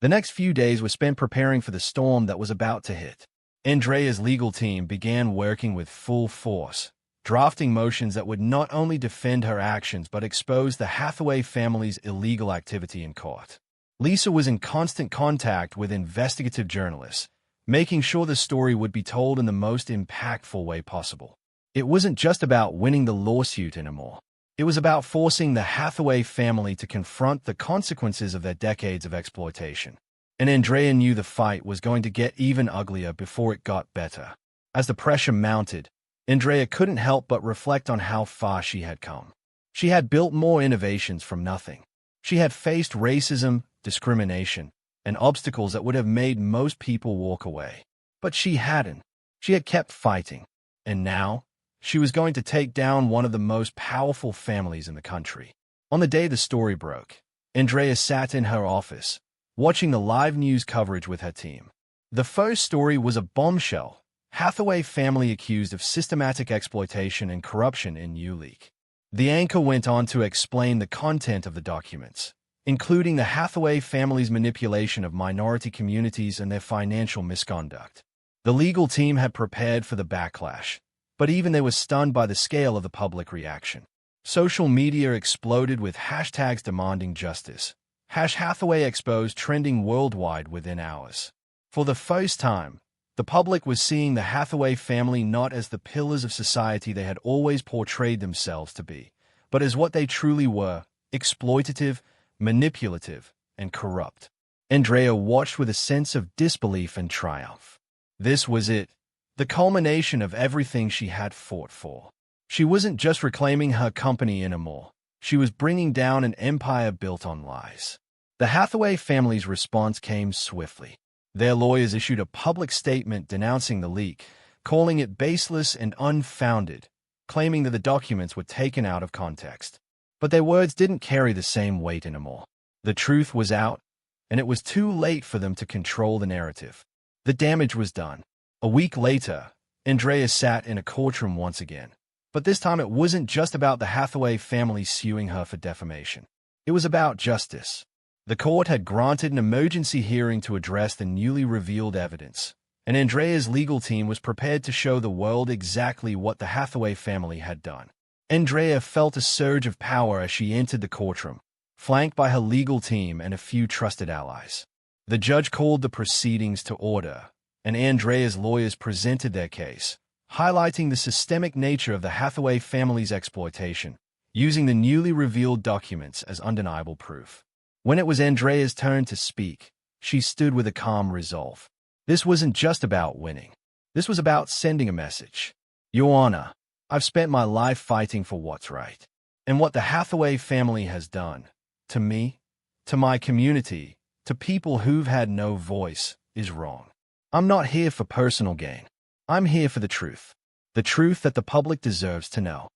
The next few days were spent preparing for the storm that was about to hit. Andrea's legal team began working with full force, drafting motions that would not only defend her actions but expose the Hathaway family's illegal activity in court. Lisa was in constant contact with investigative journalists, making sure the story would be told in the most impactful way possible. It wasn't just about winning the lawsuit anymore. It was about forcing the Hathaway family to confront the consequences of their decades of exploitation. And Andrea knew the fight was going to get even uglier before it got better. As the pressure mounted, Andrea couldn't help but reflect on how far she had come. She had built more innovations from nothing. She had faced racism, discrimination, and obstacles that would have made most people walk away. But she hadn't. She had kept fighting. And now, she was going to take down one of the most powerful families in the country. On the day the story broke, Andrea sat in her office, watching the live news coverage with her team. The first story was a bombshell: Hathaway family accused of systematic exploitation and corruption in New Leak. The anchor went on to explain the content of the documents, including the Hathaway family's manipulation of minority communities and their financial misconduct. The legal team had prepared for the backlash, but even they were stunned by the scale of the public reaction. Social media exploded with hashtags demanding justice. Hathaway exposed trending worldwide within hours. For the first time, the public was seeing the Hathaway family not as the pillars of society they had always portrayed themselves to be, but as what they truly were: exploitative, manipulative, and corrupt. Andrea watched with a sense of disbelief and triumph. This was it. The culmination of everything she had fought for. She wasn't just reclaiming her company anymore. She was bringing down an empire built on lies. The Hathaway family's response came swiftly. Their lawyers issued a public statement denouncing the leak, calling it baseless and unfounded, claiming that the documents were taken out of context. But their words didn't carry the same weight anymore. The truth was out, and it was too late for them to control the narrative. The damage was done. A week later, Andrea sat in a courtroom once again. But this time it wasn't just about the Hathaway family suing her for defamation. It was about justice. The court had granted an emergency hearing to address the newly revealed evidence, and Andrea's legal team was prepared to show the world exactly what the Hathaway family had done. Andrea felt a surge of power as she entered the courtroom, flanked by her legal team and a few trusted allies. The judge called the proceedings to order, and Andrea's lawyers presented their case, highlighting the systemic nature of the Hathaway family's exploitation, using the newly revealed documents as undeniable proof. When it was Andrea's turn to speak, she stood with a calm resolve. This wasn't just about winning. This was about sending a message. Your Honor, I've spent my life fighting for what's right. And what the Hathaway family has done, to me, to my community, to people who've had no voice, is wrong. I'm not here for personal gain. I'm here for the truth that the public deserves to know.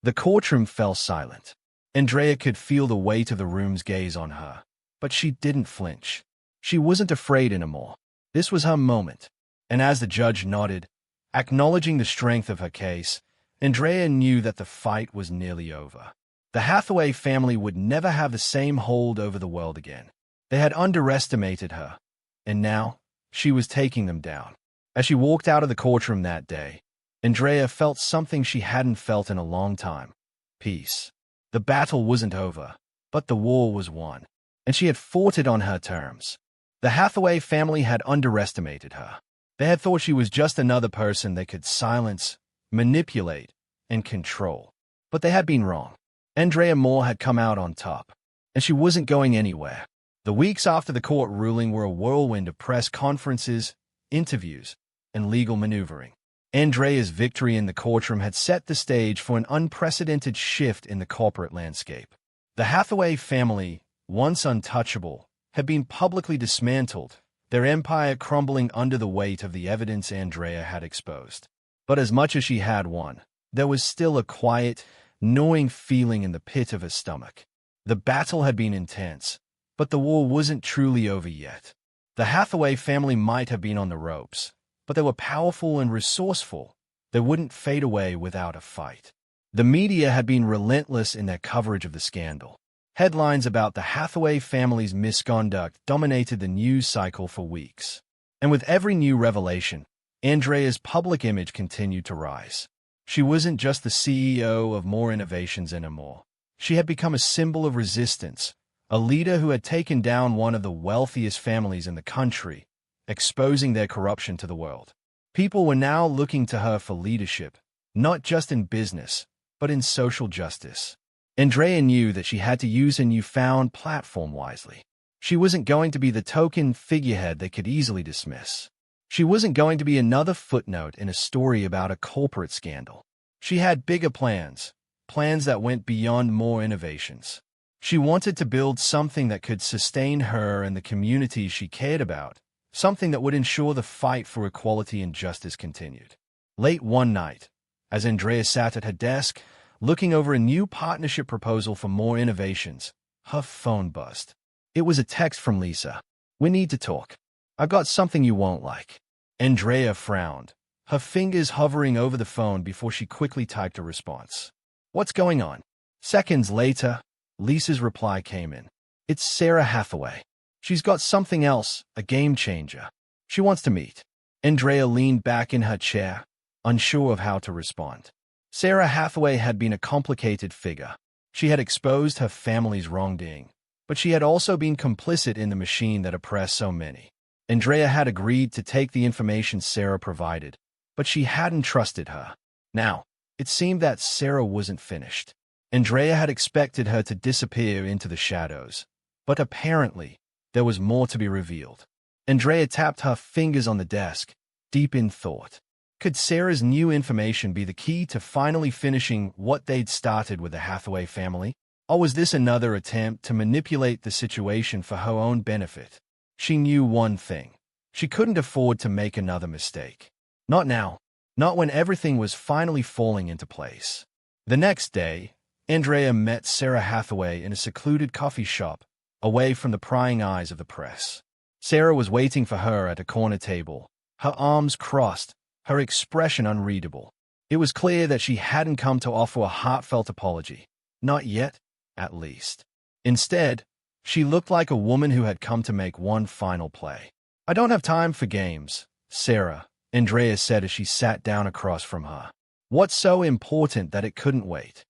The courtroom fell silent. Andrea could feel the weight of the room's gaze on her, but she didn't flinch. She wasn't afraid anymore. This was her moment. And as the judge nodded, acknowledging the strength of her case, Andrea knew that the fight was nearly over. The Hathaway family would never have the same hold over the world again. They had underestimated her, and now she was taking them down. As she walked out of the courtroom that day, Andrea felt something she hadn't felt in a long time: peace. The battle wasn't over, but the war was won, and she had fought it on her terms. The Hathaway family had underestimated her. They had thought she was just another person they could silence, manipulate, and control. But they had been wrong. Andrea Moore had come out on top, and she wasn't going anywhere. The weeks after the court ruling were a whirlwind of press conferences, interviews, and legal maneuvering. Andrea's victory in the courtroom had set the stage for an unprecedented shift in the corporate landscape. The Hathaway family, once untouchable, had been publicly dismantled, their empire crumbling under the weight of the evidence Andrea had exposed. But as much as she had won, there was still a quiet, gnawing feeling in the pit of her stomach. The battle had been intense, but the war wasn't truly over yet. The Hathaway family might have been on the ropes, but they were powerful and resourceful. They wouldn't fade away without a fight. The media had been relentless in their coverage of the scandal. Headlines about the Hathaway family's misconduct dominated the news cycle for weeks. And with every new revelation, Andrea's public image continued to rise. She wasn't just the CEO of More Innovations anymore. She had become a symbol of resistance, a leader who had taken down one of the wealthiest families in the country, exposing their corruption to the world. People were now looking to her for leadership, not just in business, but in social justice. Andrea knew that she had to use her newfound platform wisely. She wasn't going to be the token figurehead they could easily dismiss. She wasn't going to be another footnote in a story about a corporate scandal. She had bigger plans, plans that went beyond More Innovations. She wanted to build something that could sustain her and the communities she cared about, something that would ensure the fight for equality and justice continued. Late one night, as Andrea sat at her desk, looking over a new partnership proposal for More Innovations, her phone buzzed. It was a text from Lisa. "We need to talk. I've got something you won't like." Andrea frowned, her fingers hovering over the phone before she quickly typed a response. "What's going on?" Seconds later, Lisa's reply came in. "It's Sarah Hathaway. She's got something else, a game changer. She wants to meet." Andrea leaned back in her chair, unsure of how to respond. Sarah Hathaway had been a complicated figure. She had exposed her family's wrongdoing, but she had also been complicit in the machine that oppressed so many. Andrea had agreed to take the information Sarah provided, but she hadn't trusted her. Now, it seemed that Sarah wasn't finished. Andrea had expected her to disappear into the shadows, but apparently, there was more to be revealed. Andrea tapped her fingers on the desk, deep in thought. Could Sarah's new information be the key to finally finishing what they'd started with the Hathaway family? Or was this another attempt to manipulate the situation for her own benefit? She knew one thing. She couldn't afford to make another mistake. Not now. Not when everything was finally falling into place. The next day, Andrea met Sarah Hathaway in a secluded coffee shop, away from the prying eyes of the press. Sarah was waiting for her at a corner table, her arms crossed, her expression unreadable. It was clear that she hadn't come to offer a heartfelt apology. Not yet, at least. Instead, She looked like a woman who had come to make one final play. "I don't have time for games, Sarah," Andrea said as she sat down across from her. "What's so important that it couldn't wait?"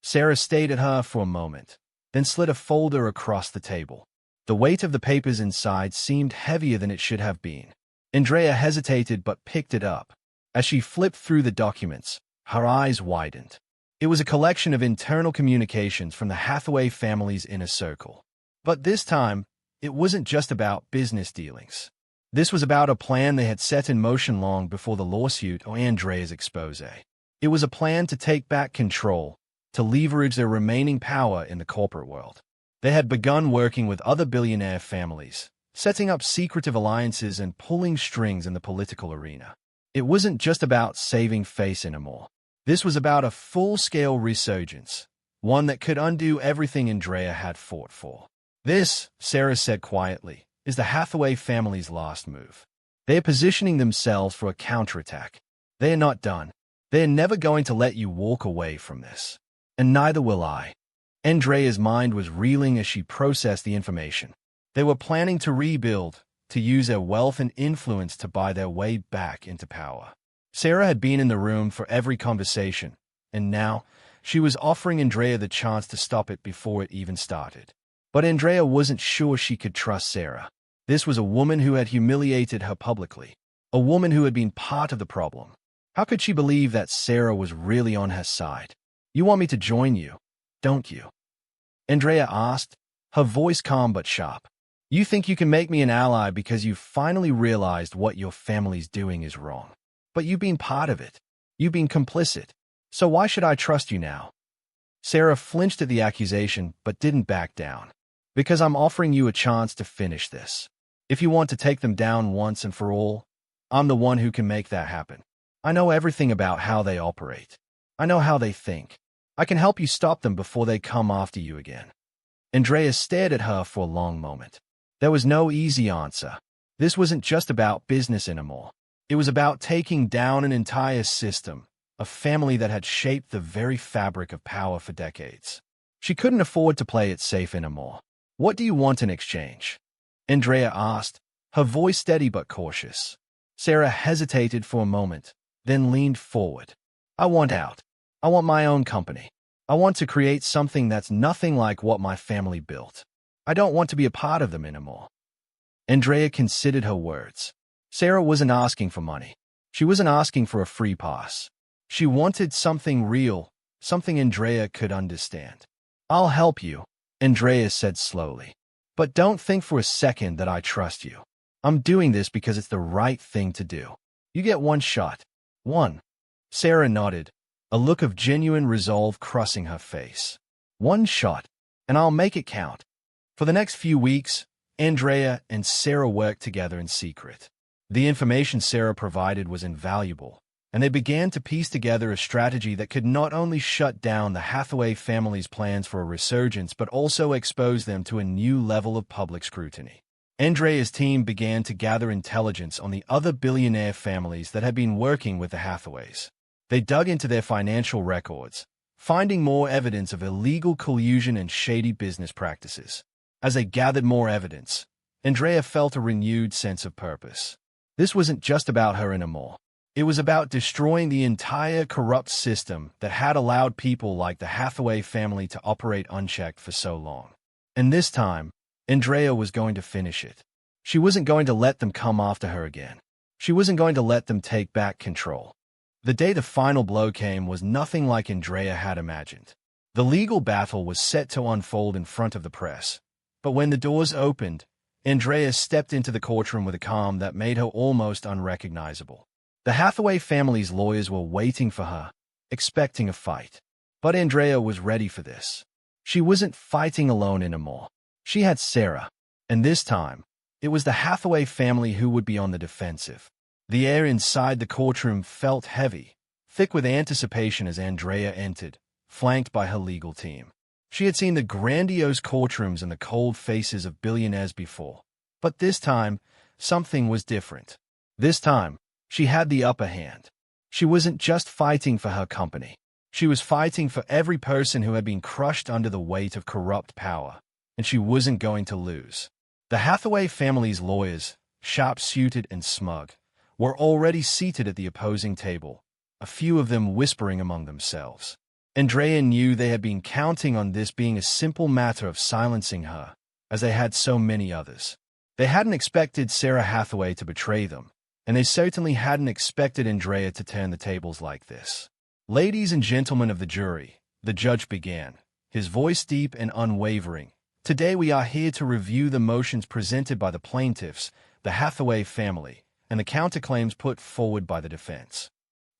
Sarah stayed at her for a moment, then slid a folder across the table. The weight of the papers inside seemed heavier than it should have been. Andrea hesitated but picked it up. As she flipped through the documents, her eyes widened. It was a collection of internal communications from the Hathaway family's inner circle. But this time, it wasn't just about business dealings. This was about a plan they had set in motion long before the lawsuit or Andrea's expose. It was a plan to take back control, to leverage their remaining power in the corporate world. They had begun working with other billionaire families, setting up secretive alliances and pulling strings in the political arena. It wasn't just about saving face anymore. This was about a full-scale resurgence, one that could undo everything Andrea had fought for. "This," Sarah said quietly, "is the Hathaway family's last move. They are positioning themselves for a counterattack. They are not done. They are never going to let you walk away from this. And neither will I." Andrea's mind was reeling as she processed the information. They were planning to rebuild, to use their wealth and influence to buy their way back into power. Sarah had been in the room for every conversation, and now she was offering Andrea the chance to stop it before it even started. But Andrea wasn't sure she could trust Sarah. This was a woman who had humiliated her publicly, a woman who had been part of the problem. How could she believe that Sarah was really on her side? "You want me to join you, don't you?" Andrea asked, her voice calm but sharp. "You think you can make me an ally because you've finally realized what your family's doing is wrong. But you've been part of it. You've been complicit. So why should I trust you now?" Sarah flinched at the accusation but didn't back down. "Because I'm offering you a chance to finish this. If you want to take them down once and for all, I'm the one who can make that happen. I know everything about how they operate. I know how they think. I can help you stop them before they come after you again." Andrea stared at her for a long moment. There was no easy answer. This wasn't just about business anymore. It was about taking down an entire system, a family that had shaped the very fabric of power for decades. She couldn't afford to play it safe anymore. "What do you want in exchange?" Andrea asked, her voice steady but cautious. Sarah hesitated for a moment, then leaned forward. "I want out. I want my own company. I want to create something that's nothing like what my family built. I don't want to be a part of them anymore." Andrea considered her words. Sarah wasn't asking for money. She wasn't asking for a free pass. She wanted something real, something Andrea could understand. "I'll help you," Andrea said slowly. "But don't think for a second that I trust you. I'm doing this because it's the right thing to do. You get one shot." "One." Sarah nodded, a look of genuine resolve crossing her face. "One shot, and I'll make it count." For the next few weeks, Andrea and Sarah worked together in secret. The information Sarah provided was invaluable, and they began to piece together a strategy that could not only shut down the Hathaway family's plans for a resurgence but also expose them to a new level of public scrutiny. Andrea's team began to gather intelligence on the other billionaire families that had been working with the Hathaways. They dug into their financial records, finding more evidence of illegal collusion and shady business practices. As they gathered more evidence, Andrea felt a renewed sense of purpose. This wasn't just about her anymore. It was about destroying the entire corrupt system that had allowed people like the Hathaway family to operate unchecked for so long. And this time, Andrea was going to finish it. She wasn't going to let them come after her again. She wasn't going to let them take back control. The day the final blow came was nothing like Andrea had imagined. The legal battle was set to unfold in front of the press. But when the doors opened, Andrea stepped into the courtroom with a calm that made her almost unrecognizable. The Hathaway family's lawyers were waiting for her, expecting a fight. But Andrea was ready for this. She wasn't fighting alone anymore. She had Sarah, and this time, it was the Hathaway family who would be on the defensive. The air inside the courtroom felt heavy, thick with anticipation as Andrea entered, flanked by her legal team. She had seen the grandiose courtrooms and the cold faces of billionaires before. But this time, something was different. This time, she had the upper hand. She wasn't just fighting for her company. She was fighting for every person who had been crushed under the weight of corrupt power. and she wasn't going to lose. The Hathaway family's lawyers, sharp-suited and smug, were already seated at the opposing table, a few of them whispering among themselves. Andrea knew they had been counting on this being a simple matter of silencing her, as they had so many others. They hadn't expected Sarah Hathaway to betray them, and they certainly hadn't expected Andrea to turn the tables like this. "Ladies and gentlemen of the jury," the judge began, his voice deep and unwavering. "Today we are here to review the motions presented by the plaintiffs, the Hathaway family, and the counterclaims put forward by the defense."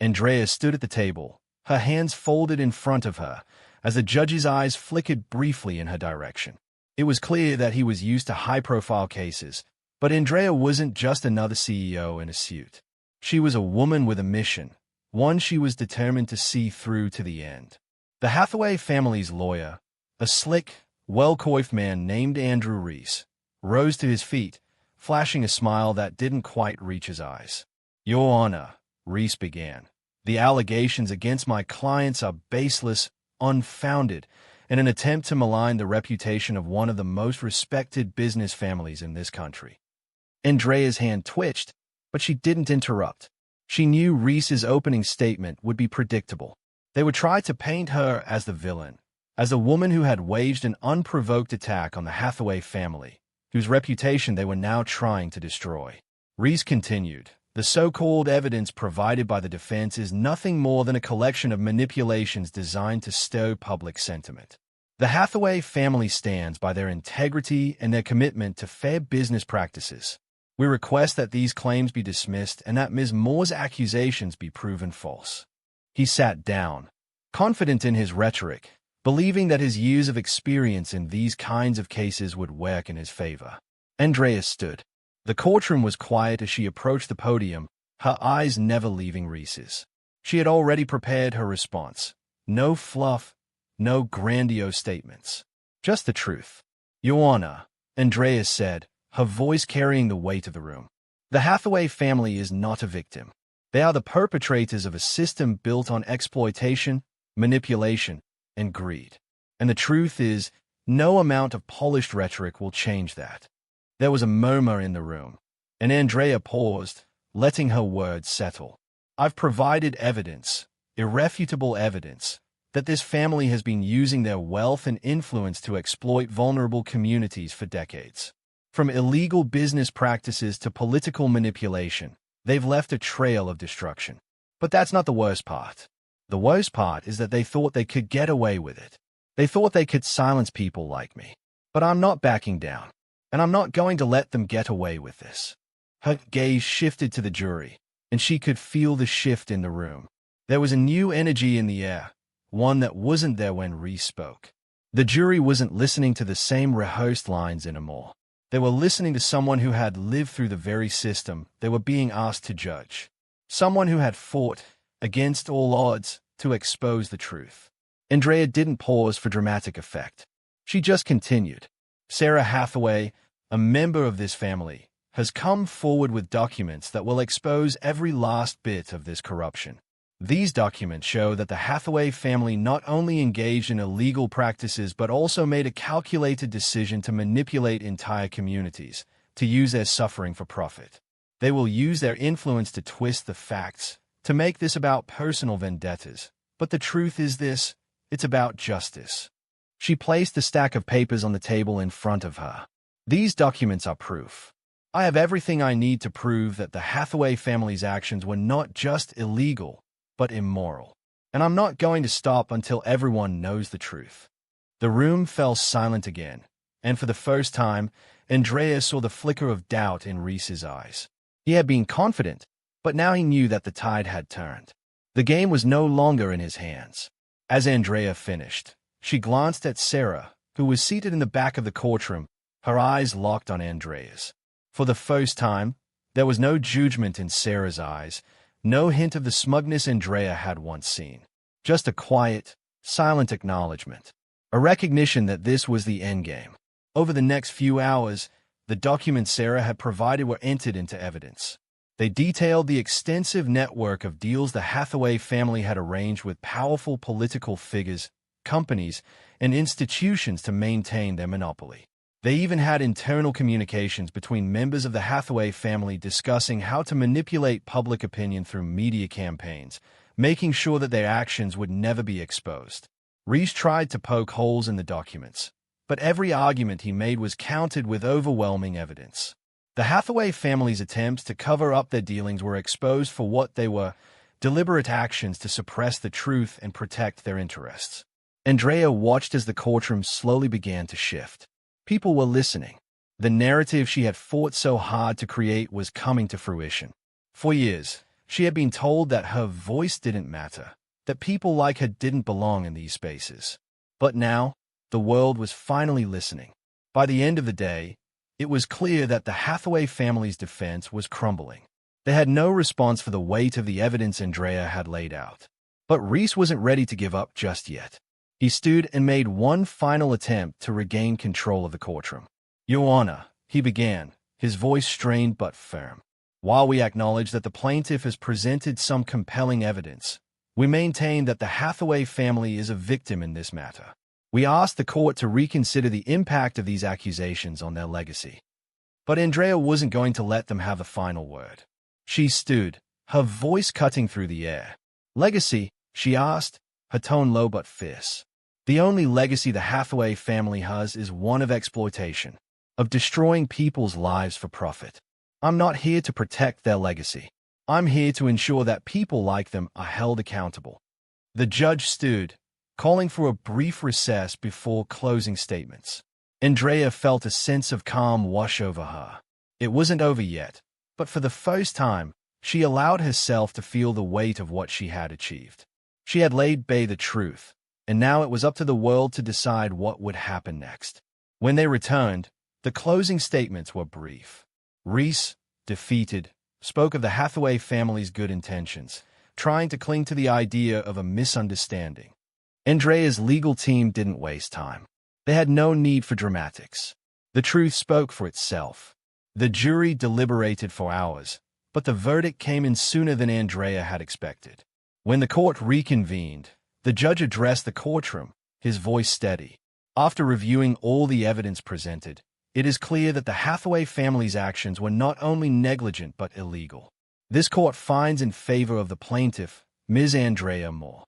Andrea stood at the table, her hands folded in front of her, as the judge's eyes flickered briefly in her direction. It was clear that he was used to high-profile cases, but Andrea wasn't just another CEO in a suit. She was a woman with a mission, one she was determined to see through to the end. The Hathaway family's lawyer, a slick, well-coiffed man named Andrew Reese, rose to his feet, flashing a smile that didn't quite reach his eyes. "Your Honor," Reese began, "the allegations against my clients are baseless, unfounded, and an attempt to malign the reputation of one of the most respected business families in this country." Andrea's hand twitched, but she didn't interrupt. She knew Reese's opening statement would be predictable. They would try to paint her as the villain, as a woman who had waged an unprovoked attack on the Hathaway family, whose reputation they were now trying to destroy. Reese continued, "The so-called evidence provided by the defense is nothing more than a collection of manipulations designed to stir public sentiment. The Hathaway family stands by their integrity and their commitment to fair business practices. We request that these claims be dismissed and that Ms. Moore's accusations be proven false." He sat down, confident in his rhetoric, believing that his years of experience in these kinds of cases would work in his favor. Andrea stood. The courtroom was quiet as she approached the podium, her eyes never leaving Reese's. She had already prepared her response. No fluff, no grandiose statements. Just the truth. "Your Honor," Andrea said, her voice carrying the weight of the room. "The Hathaway family is not a victim. They are the perpetrators of a system built on exploitation, manipulation, and greed. And the truth is, no amount of polished rhetoric will change that." There was a murmur in the room, and Andrea paused, letting her words settle. "I've provided evidence, irrefutable evidence, that this family has been using their wealth and influence to exploit vulnerable communities for decades. From illegal business practices to political manipulation, they've left a trail of destruction. But that's not the worst part. The worst part is that they thought they could get away with it. They thought they could silence people like me. But I'm not backing down. And I'm not going to let them get away with this." Her gaze shifted to the jury, and she could feel the shift in the room. There was a new energy in the air, one that wasn't there when Reese spoke. The jury wasn't listening to the same rehearsed lines anymore. They were listening to someone who had lived through the very system they were being asked to judge. Someone who had fought, against all odds, to expose the truth. Andrea didn't pause for dramatic effect. She just continued. "Sarah Hathaway, a member of this family, has come forward with documents that will expose every last bit of this corruption. These documents show that the Hathaway family not only engaged in illegal practices but also made a calculated decision to manipulate entire communities, to use their suffering for profit. They will use their influence to twist the facts, to make this about personal vendettas. But the truth is this, it's about justice." She placed the stack of papers on the table in front of her. "These documents are proof. I have everything I need to prove that the Hathaway family's actions were not just illegal, but immoral. And I'm not going to stop until everyone knows the truth." The room fell silent again, and for the first time, Andrea saw the flicker of doubt in Reese's eyes. He had been confident, but now he knew that the tide had turned. The game was no longer in his hands. As Andrea finished, she glanced at Sarah, who was seated in the back of the courtroom, her eyes locked on Andrea's. For the first time, there was no judgment in Sarah's eyes, no hint of the smugness Andrea had once seen. Just a quiet, silent acknowledgement, a recognition that this was the endgame. Over the next few hours, the documents Sarah had provided were entered into evidence. They detailed the extensive network of deals the Hathaway family had arranged with powerful political figures, companies, and institutions to maintain their monopoly. They even had internal communications between members of the Hathaway family discussing how to manipulate public opinion through media campaigns, making sure that their actions would never be exposed. Reese tried to poke holes in the documents, but every argument he made was countered with overwhelming evidence. The Hathaway family's attempts to cover up their dealings were exposed for what they were: deliberate actions to suppress the truth and protect their interests. Andrea watched as the courtroom slowly began to shift. People were listening. The narrative she had fought so hard to create was coming to fruition. For years, she had been told that her voice didn't matter, that people like her didn't belong in these spaces. But now, the world was finally listening. By the end of the day, it was clear that the Hathaway family's defense was crumbling. They had no response for the weight of the evidence Andrea had laid out. But Reese wasn't ready to give up just yet. He stood and made one final attempt to regain control of the courtroom. "Your Honor," he began, his voice strained but firm. "While we acknowledge that the plaintiff has presented some compelling evidence, we maintain that the Hathaway family is a victim in this matter. We ask the court to reconsider the impact of these accusations on their legacy." But Andrea wasn't going to let them have the final word. She stood, her voice cutting through the air. "Legacy?" she asked, her tone low but fierce. "The only legacy the Hathaway family has is one of exploitation, of destroying people's lives for profit. I'm not here to protect their legacy. I'm here to ensure that people like them are held accountable." The judge stood, calling for a brief recess before closing statements. Andrea felt a sense of calm wash over her. It wasn't over yet, but for the first time, she allowed herself to feel the weight of what she had achieved. She had laid bare the truth, and now it was up to the world to decide what would happen next. When they returned, the closing statements were brief. Reese, defeated, spoke of the Hathaway family's good intentions, trying to cling to the idea of a misunderstanding. Andrea's legal team didn't waste time. They had no need for dramatics. The truth spoke for itself. The jury deliberated for hours, but the verdict came in sooner than Andrea had expected. When the court reconvened, the judge addressed the courtroom, his voice steady. "After reviewing all the evidence presented, it is clear that the Hathaway family's actions were not only negligent but illegal. This court finds in favor of the plaintiff, Ms. Andrea Moore."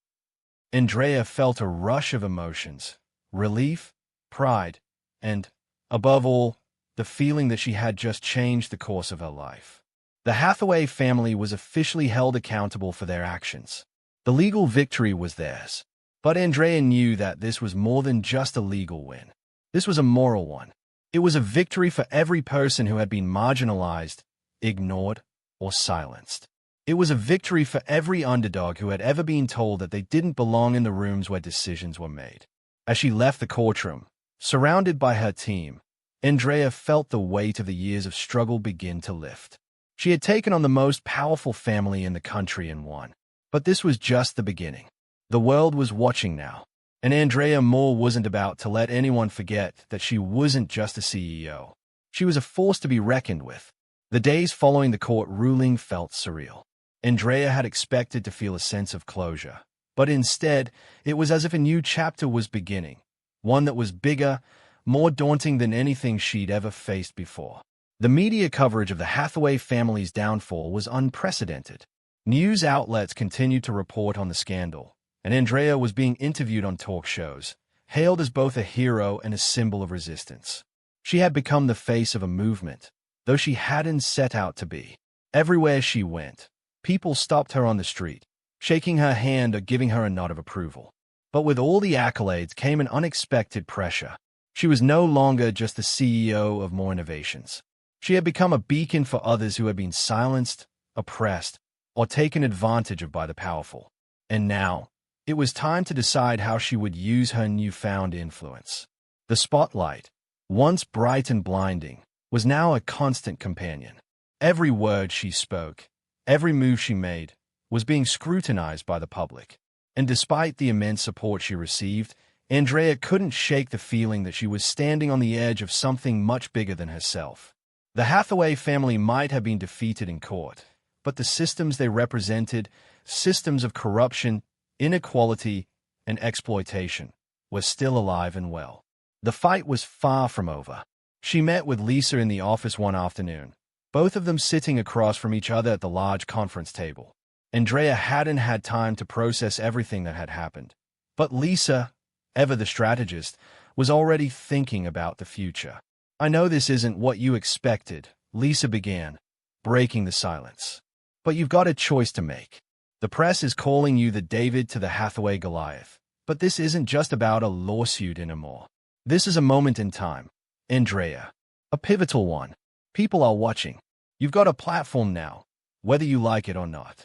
Andrea felt a rush of emotions: relief, pride, and, above all, the feeling that she had just changed the course of her life. The Hathaway family was officially held accountable for their actions. The legal victory was theirs. But Andrea knew that this was more than just a legal win. This was a moral one. It was a victory for every person who had been marginalized, ignored, or silenced. It was a victory for every underdog who had ever been told that they didn't belong in the rooms where decisions were made. As she left the courtroom, surrounded by her team, Andrea felt the weight of the years of struggle begin to lift. She had taken on the most powerful family in the country and won. But this was just the beginning. The world was watching now, and Andrea Moore wasn't about to let anyone forget that she wasn't just a CEO. She was a force to be reckoned with. The days following the court ruling felt surreal. Andrea had expected to feel a sense of closure, but instead, it was as if a new chapter was beginning, one that was bigger, more daunting than anything she'd ever faced before. The media coverage of the Hathaway family's downfall was unprecedented. News outlets continued to report on the scandal, and Andrea was being interviewed on talk shows, hailed as both a hero and a symbol of resistance. She had become the face of a movement, though she hadn't set out to be. Everywhere she went, people stopped her on the street, shaking her hand or giving her a nod of approval. But with all the accolades came an unexpected pressure. She was no longer just the CEO of More Innovations. She had become a beacon for others who had been silenced, oppressed, or taken advantage of by the powerful. And now, it was time to decide how she would use her newfound influence. The spotlight, once bright and blinding, was now a constant companion. Every word she spoke, every move she made, was being scrutinized by the public. And despite the immense support she received, Andrea couldn't shake the feeling that she was standing on the edge of something much bigger than herself. The Hathaway family might have been defeated in court, but the systems they represented, systems of corruption, inequality, and exploitation, was still alive and well. The fight was far from over. She met with Lisa in the office one afternoon, both of them sitting across from each other at the large conference table. Andrea hadn't had time to process everything that had happened. But Lisa, ever the strategist, was already thinking about the future. "I know this isn't what you expected," Lisa began, breaking the silence. "But you've got a choice to make. The press is calling you the David to the Hathaway Goliath. But this isn't just about a lawsuit anymore. This is a moment in time, Andrea. A pivotal one. People are watching. You've got a platform now, whether you like it or not."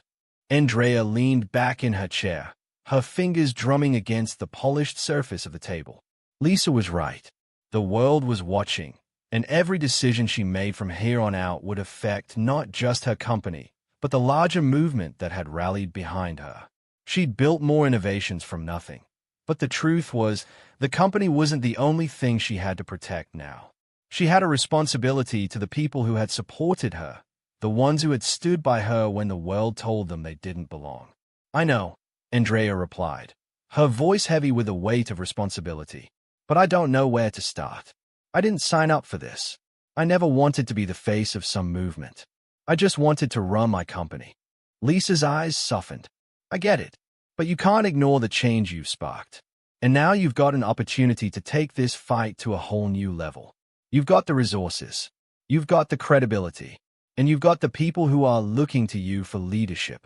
Andrea leaned back in her chair, her fingers drumming against the polished surface of the table. Lisa was right. The world was watching, and every decision she made from here on out would affect not just her company, but the larger movement that had rallied behind her. She'd built more innovations from nothing. But the truth was, the company wasn't the only thing she had to protect now. She had a responsibility to the people who had supported her, the ones who had stood by her when the world told them they didn't belong. "I know," Andrea replied, her voice heavy with the weight of responsibility. "But I don't know where to start. I didn't sign up for this. I never wanted to be the face of some movement. I just wanted to run my company." Lisa's eyes softened. "I get it, but you can't ignore the change you've sparked. And now you've got an opportunity to take this fight to a whole new level. You've got the resources, you've got the credibility, and you've got the people who are looking to you for leadership."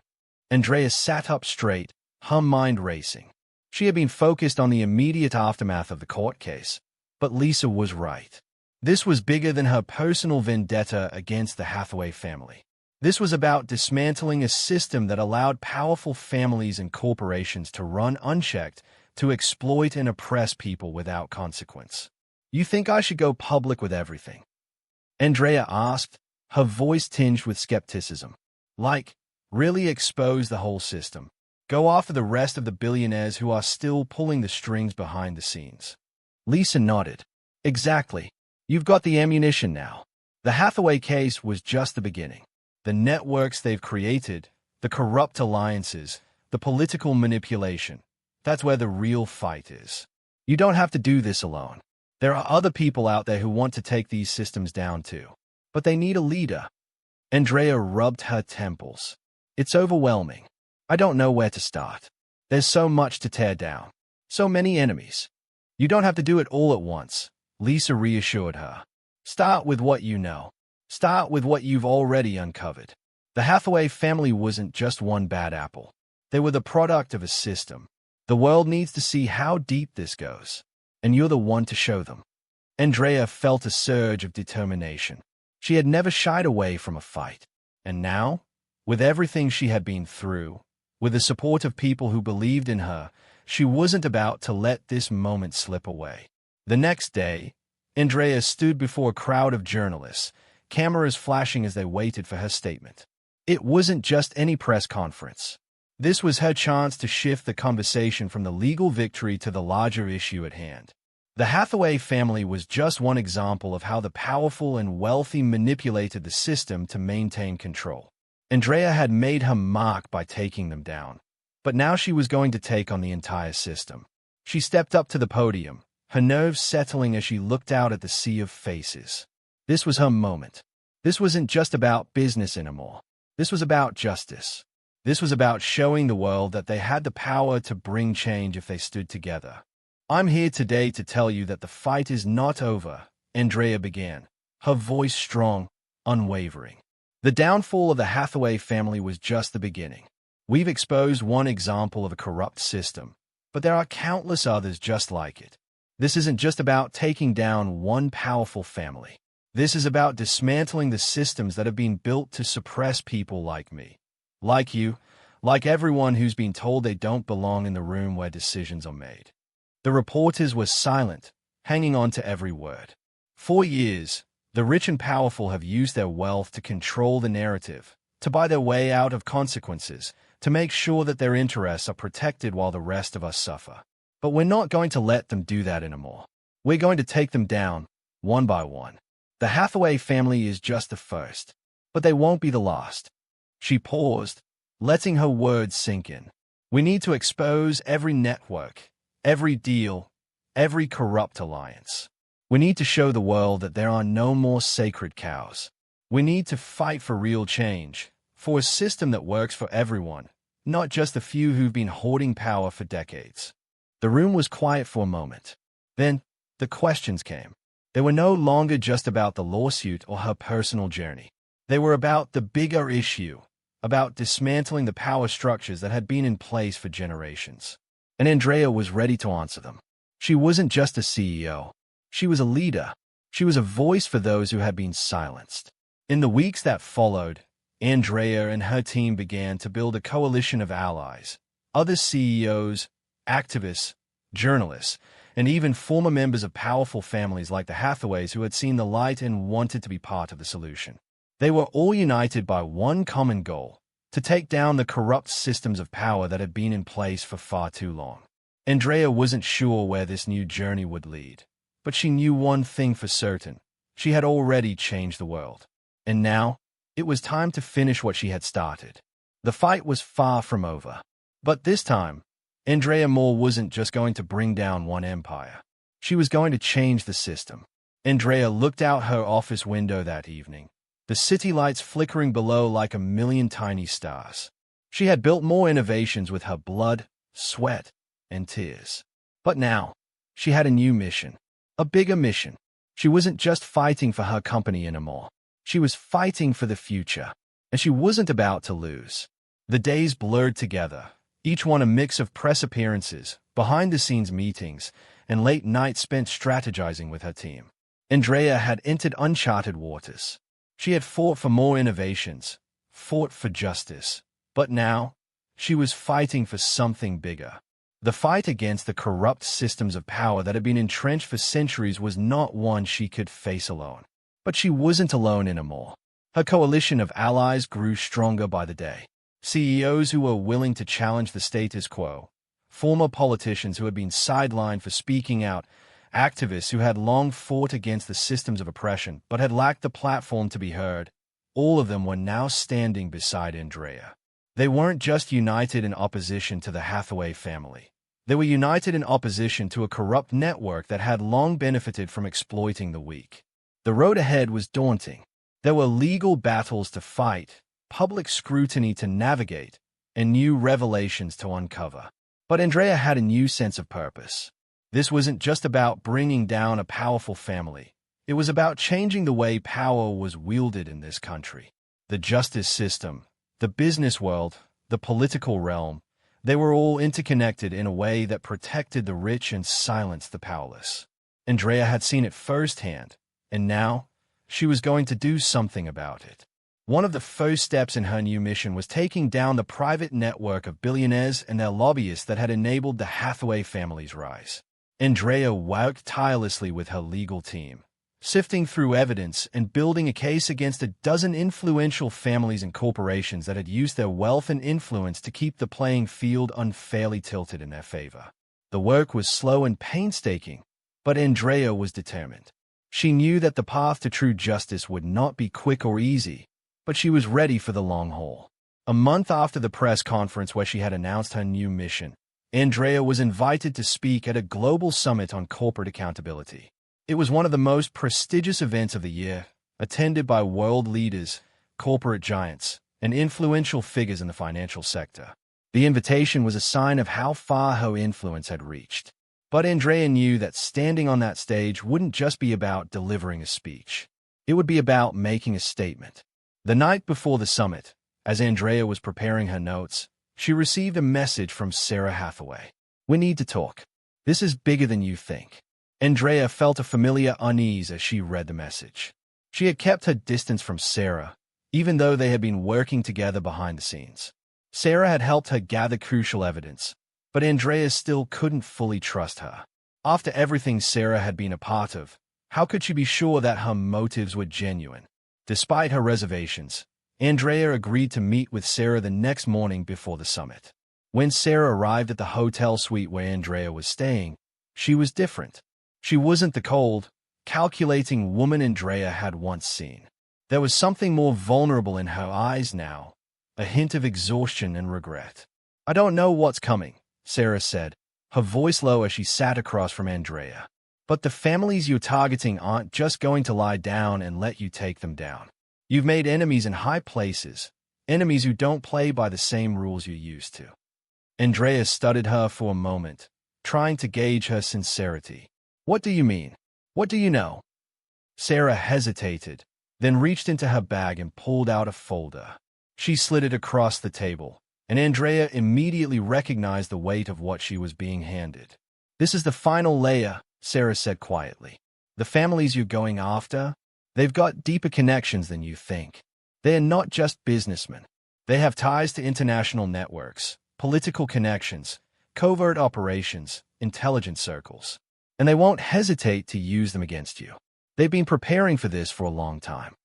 Andrea sat up straight, her mind racing. She had been focused on the immediate aftermath of the court case. But Lisa was right. This was bigger than her personal vendetta against the Hathaway family. This was about dismantling a system that allowed powerful families and corporations to run unchecked, to exploit and oppress people without consequence. "You think I should go public with everything?" Andrea asked, her voice tinged with skepticism. "Like, really expose the whole system? Go after the rest of the billionaires who are still pulling the strings behind the scenes?" Lisa nodded. "Exactly. You've got the ammunition now. The Hathaway case was just the beginning. The networks they've created, the corrupt alliances, the political manipulation, that's where the real fight is. You don't have to do this alone. There are other people out there who want to take these systems down too. But they need a leader." Andrea rubbed her temples. "It's overwhelming. I don't know where to start. There's so much to tear down. So many enemies." "You don't have to do it all at once," Lisa reassured her. "Start with what you know. Start with what you've already uncovered. The Hathaway family wasn't just one bad apple. They were the product of a system. The world needs to see how deep this goes. And you're the one to show them." Andrea felt a surge of determination. She had never shied away from a fight. And now, with everything she had been through, with the support of people who believed in her, she wasn't about to let this moment slip away. The next day, Andrea stood before a crowd of journalists, cameras flashing as they waited for her statement. It wasn't just any press conference. This was her chance to shift the conversation from the legal victory to the larger issue at hand. The Hathaway family was just one example of how the powerful and wealthy manipulated the system to maintain control. Andrea had made her mark by taking them down. But now she was going to take on the entire system. She stepped up to the podium, her nerves settling as she looked out at the sea of faces. This was her moment. This wasn't just about business anymore. This was about justice. This was about showing the world that they had the power to bring change if they stood together. "I'm here today to tell you that the fight is not over," Andrea began, her voice strong, unwavering. "The downfall of the Hathaway family was just the beginning. We've exposed one example of a corrupt system, but there are countless others just like it. This isn't just about taking down one powerful family. This is about dismantling the systems that have been built to suppress people like me, like you, like everyone who's been told they don't belong in the room where decisions are made." The reporters were silent, hanging on to every word. For years, the rich and powerful have used their wealth to control the narrative, to buy their way out of consequences, to make sure that their interests are protected while the rest of us suffer. But we're not going to let them do that anymore. We're going to take them down, one by one. The Hathaway family is just the first, but they won't be the last. She paused, letting her words sink in. We need to expose every network, every deal, every corrupt alliance. We need to show the world that there are no more sacred cows. We need to fight for real change, for a system that works for everyone, not just the few who've been hoarding power for decades. The room was quiet for a moment. Then, the questions came. They were no longer just about the lawsuit or her personal journey. They were about the bigger issue, about dismantling the power structures that had been in place for generations. And Andrea was ready to answer them. She wasn't just a CEO. She was a leader. She was a voice for those who had been silenced. In the weeks that followed, Andrea and her team began to build a coalition of allies, other CEOs, activists, journalists, and even former members of powerful families like the Hathaways who had seen the light and wanted to be part of the solution. They were all united by one common goal: to take down the corrupt systems of power that had been in place for far too long. Andrea wasn't sure where this new journey would lead, but she knew one thing for certain: she had already changed the world. And now, it was time to finish what she had started. The fight was far from over. But this time, Andrea Moore wasn't just going to bring down one empire. She was going to change the system. Andrea looked out her office window that evening, the city lights flickering below like a million tiny stars. She had built more innovations with her blood, sweat, and tears. But now, she had a new mission, a bigger mission. She wasn't just fighting for her company anymore. She was fighting for the future, and she wasn't about to lose. The days blurred together, each one a mix of press appearances, behind-the-scenes meetings, and late nights spent strategizing with her team. Andrea had entered uncharted waters. She had fought for more innovations, fought for justice. But now, she was fighting for something bigger. The fight against the corrupt systems of power that had been entrenched for centuries was not one she could face alone. But she wasn't alone anymore. Her coalition of allies grew stronger by the day. CEOs who were willing to challenge the status quo, former politicians who had been sidelined for speaking out, activists who had long fought against the systems of oppression but had lacked the platform to be heard, all of them were now standing beside Andrea. They weren't just united in opposition to the Hathaway family. They were united in opposition to a corrupt network that had long benefited from exploiting the weak. The road ahead was daunting. There were legal battles to fight, public scrutiny to navigate, and new revelations to uncover. But Andrea had a new sense of purpose. This wasn't just about bringing down a powerful family. It was about changing the way power was wielded in this country. The justice system, the business world, the political realm, they were all interconnected in a way that protected the rich and silenced the powerless. Andrea had seen it firsthand, and now she was going to do something about it. One of the first steps in her new mission was taking down the private network of billionaires and their lobbyists that had enabled the Hathaway family's rise. Andrea worked tirelessly with her legal team, sifting through evidence and building a case against a dozen influential families and corporations that had used their wealth and influence to keep the playing field unfairly tilted in their favor. The work was slow and painstaking, but Andrea was determined. She knew that the path to true justice would not be quick or easy, but she was ready for the long haul. A month after the press conference where she had announced her new mission, Andrea was invited to speak at a global summit on corporate accountability. It was one of the most prestigious events of the year, attended by world leaders, corporate giants, and influential figures in the financial sector. The invitation was a sign of how far her influence had reached. But Andrea knew that standing on that stage wouldn't just be about delivering a speech. It would be about making a statement. The night before the summit, as Andrea was preparing her notes, she received a message from Sarah Hathaway. "We need to talk. This is bigger than you think." Andrea felt a familiar unease as she read the message. She had kept her distance from Sarah, even though they had been working together behind the scenes. Sarah had helped her gather crucial evidence, but Andrea still couldn't fully trust her. After everything Sarah had been a part of, how could she be sure that her motives were genuine? Despite her reservations, Andrea agreed to meet with Sarah the next morning before the summit. When Sarah arrived at the hotel suite where Andrea was staying, she was different. She wasn't the cold, calculating woman Andrea had once seen. There was something more vulnerable in her eyes now, a hint of exhaustion and regret. "I don't know what's coming," Sarah said, her voice low as she sat across from Andrea. But the families you're targeting aren't just going to lie down and let you take them down. You've made enemies in high places, enemies who don't play by the same rules you used to. Andrea studied her for a moment, trying to gauge her sincerity. What do you mean? What do you know? Sarah hesitated, then reached into her bag and pulled out a folder. She slid it across the table, and Andrea immediately recognized the weight of what she was being handed. This is the final layer, Sarah said quietly. The families you're going after, they've got deeper connections than you think. They're not just businessmen. They have ties to international networks, political connections, covert operations, intelligence circles. And they won't hesitate to use them against you. They've been preparing for this for a long time.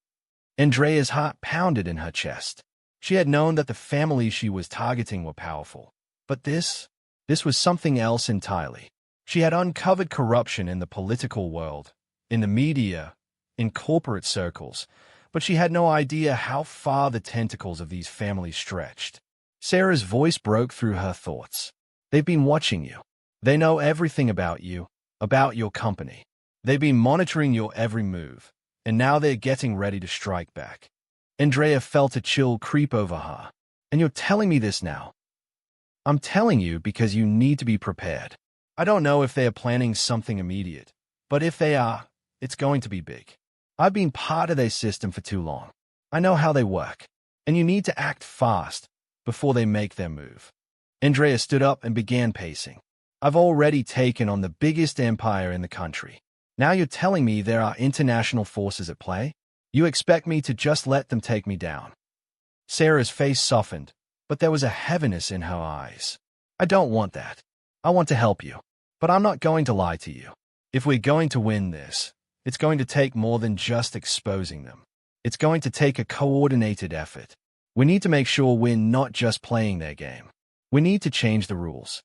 Andrea's heart pounded in her chest. She had known that the families she was targeting were powerful. But this was something else entirely. She had uncovered corruption in the political world, in the media, in corporate circles, but she had no idea how far the tentacles of these families stretched. Sarah's voice broke through her thoughts. They've been watching you. They know everything about you, about your company. They've been monitoring your every move, and now they're getting ready to strike back. Andrea felt a chill creep over her. And you're telling me this now? I'm telling you because you need to be prepared. I don't know if they are planning something immediate, but if they are, it's going to be big. I've been part of their system for too long. I know how they work, and you need to act fast before they make their move. Andrea stood up and began pacing. I've already taken on the biggest empire in the country. Now you're telling me there are international forces at play? You expect me to just let them take me down? Sarah's face softened, but there was a heaviness in her eyes. I don't want that. I want to help you, but I'm not going to lie to you. If we're going to win this, it's going to take more than just exposing them. It's going to take a coordinated effort. We need to make sure we're not just playing their game. We need to change the rules.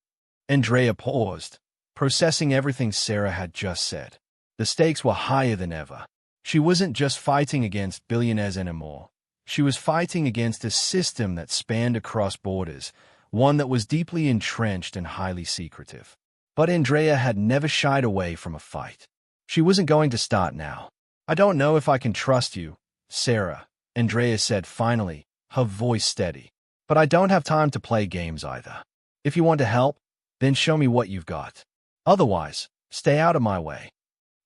Andrea paused, processing everything Sarah had just said. The stakes were higher than ever. She wasn't just fighting against billionaires anymore. She was fighting against a system that spanned across borders, one that was deeply entrenched and highly secretive. But Andrea had never shied away from a fight. She wasn't going to start now. I don't know if I can trust you, Sarah, Andrea said finally, her voice steady. But I don't have time to play games either. If you want to help, then show me what you've got. Otherwise, stay out of my way.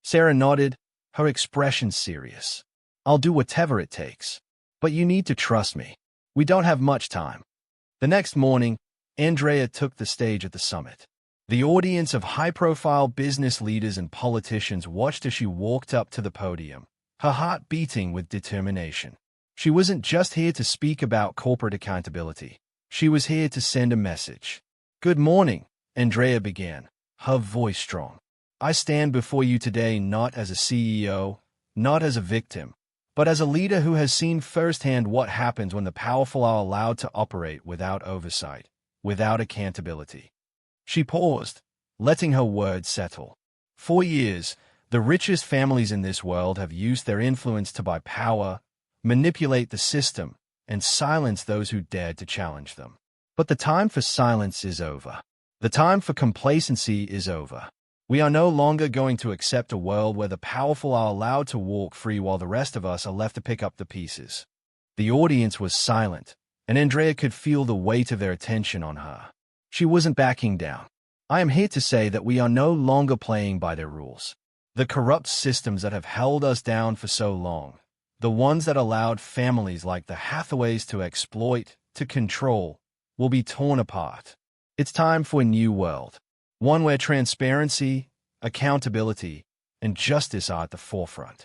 Sarah nodded, her expression serious. I'll do whatever it takes. But you need to trust me. We don't have much time. The next morning, Andrea took the stage at the summit. The audience of high-profile business leaders and politicians watched as she walked up to the podium, her heart beating with determination. She wasn't just here to speak about corporate accountability. She was here to send a message. Good morning, Andrea began, her voice strong. I stand before you today not as a CEO, not as a victim, but as a leader who has seen firsthand what happens when the powerful are allowed to operate without oversight, without accountability. She paused, letting her words settle. For years, the richest families in this world have used their influence to buy power, manipulate the system, and silence those who dared to challenge them. But the time for silence is over. The time for complacency is over. We are no longer going to accept a world where the powerful are allowed to walk free while the rest of us are left to pick up the pieces. The audience was silent, and Andrea could feel the weight of their attention on her. She wasn't backing down. I am here to say that we are no longer playing by their rules. The corrupt systems that have held us down for so long, the ones that allowed families like the Hathaways to exploit, to control, will be torn apart. It's time for a new world. One where transparency, accountability, and justice are at the forefront.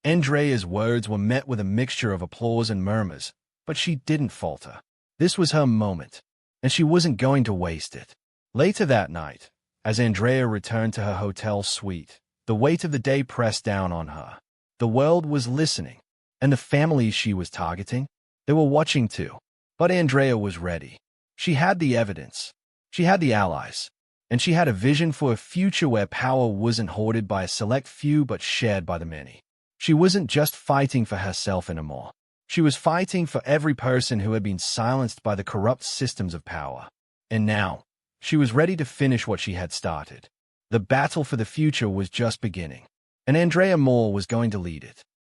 Andrea's words were met with a mixture of applause and murmurs, but she didn't falter. This was her moment, and she wasn't going to waste it. Later that night, as Andrea returned to her hotel suite, the weight of the day pressed down on her. The world was listening, and the families she was targeting, they were watching too. But Andrea was ready. She had the evidence. She had the allies. And she had a vision for a future where power wasn't hoarded by a select few but shared by the many. She wasn't just fighting for herself anymore. She was fighting for every person who had been silenced by the corrupt systems of power. And now, She was ready to finish what she had started. The battle for the future was just beginning, and Andrea Moore was going to lead it.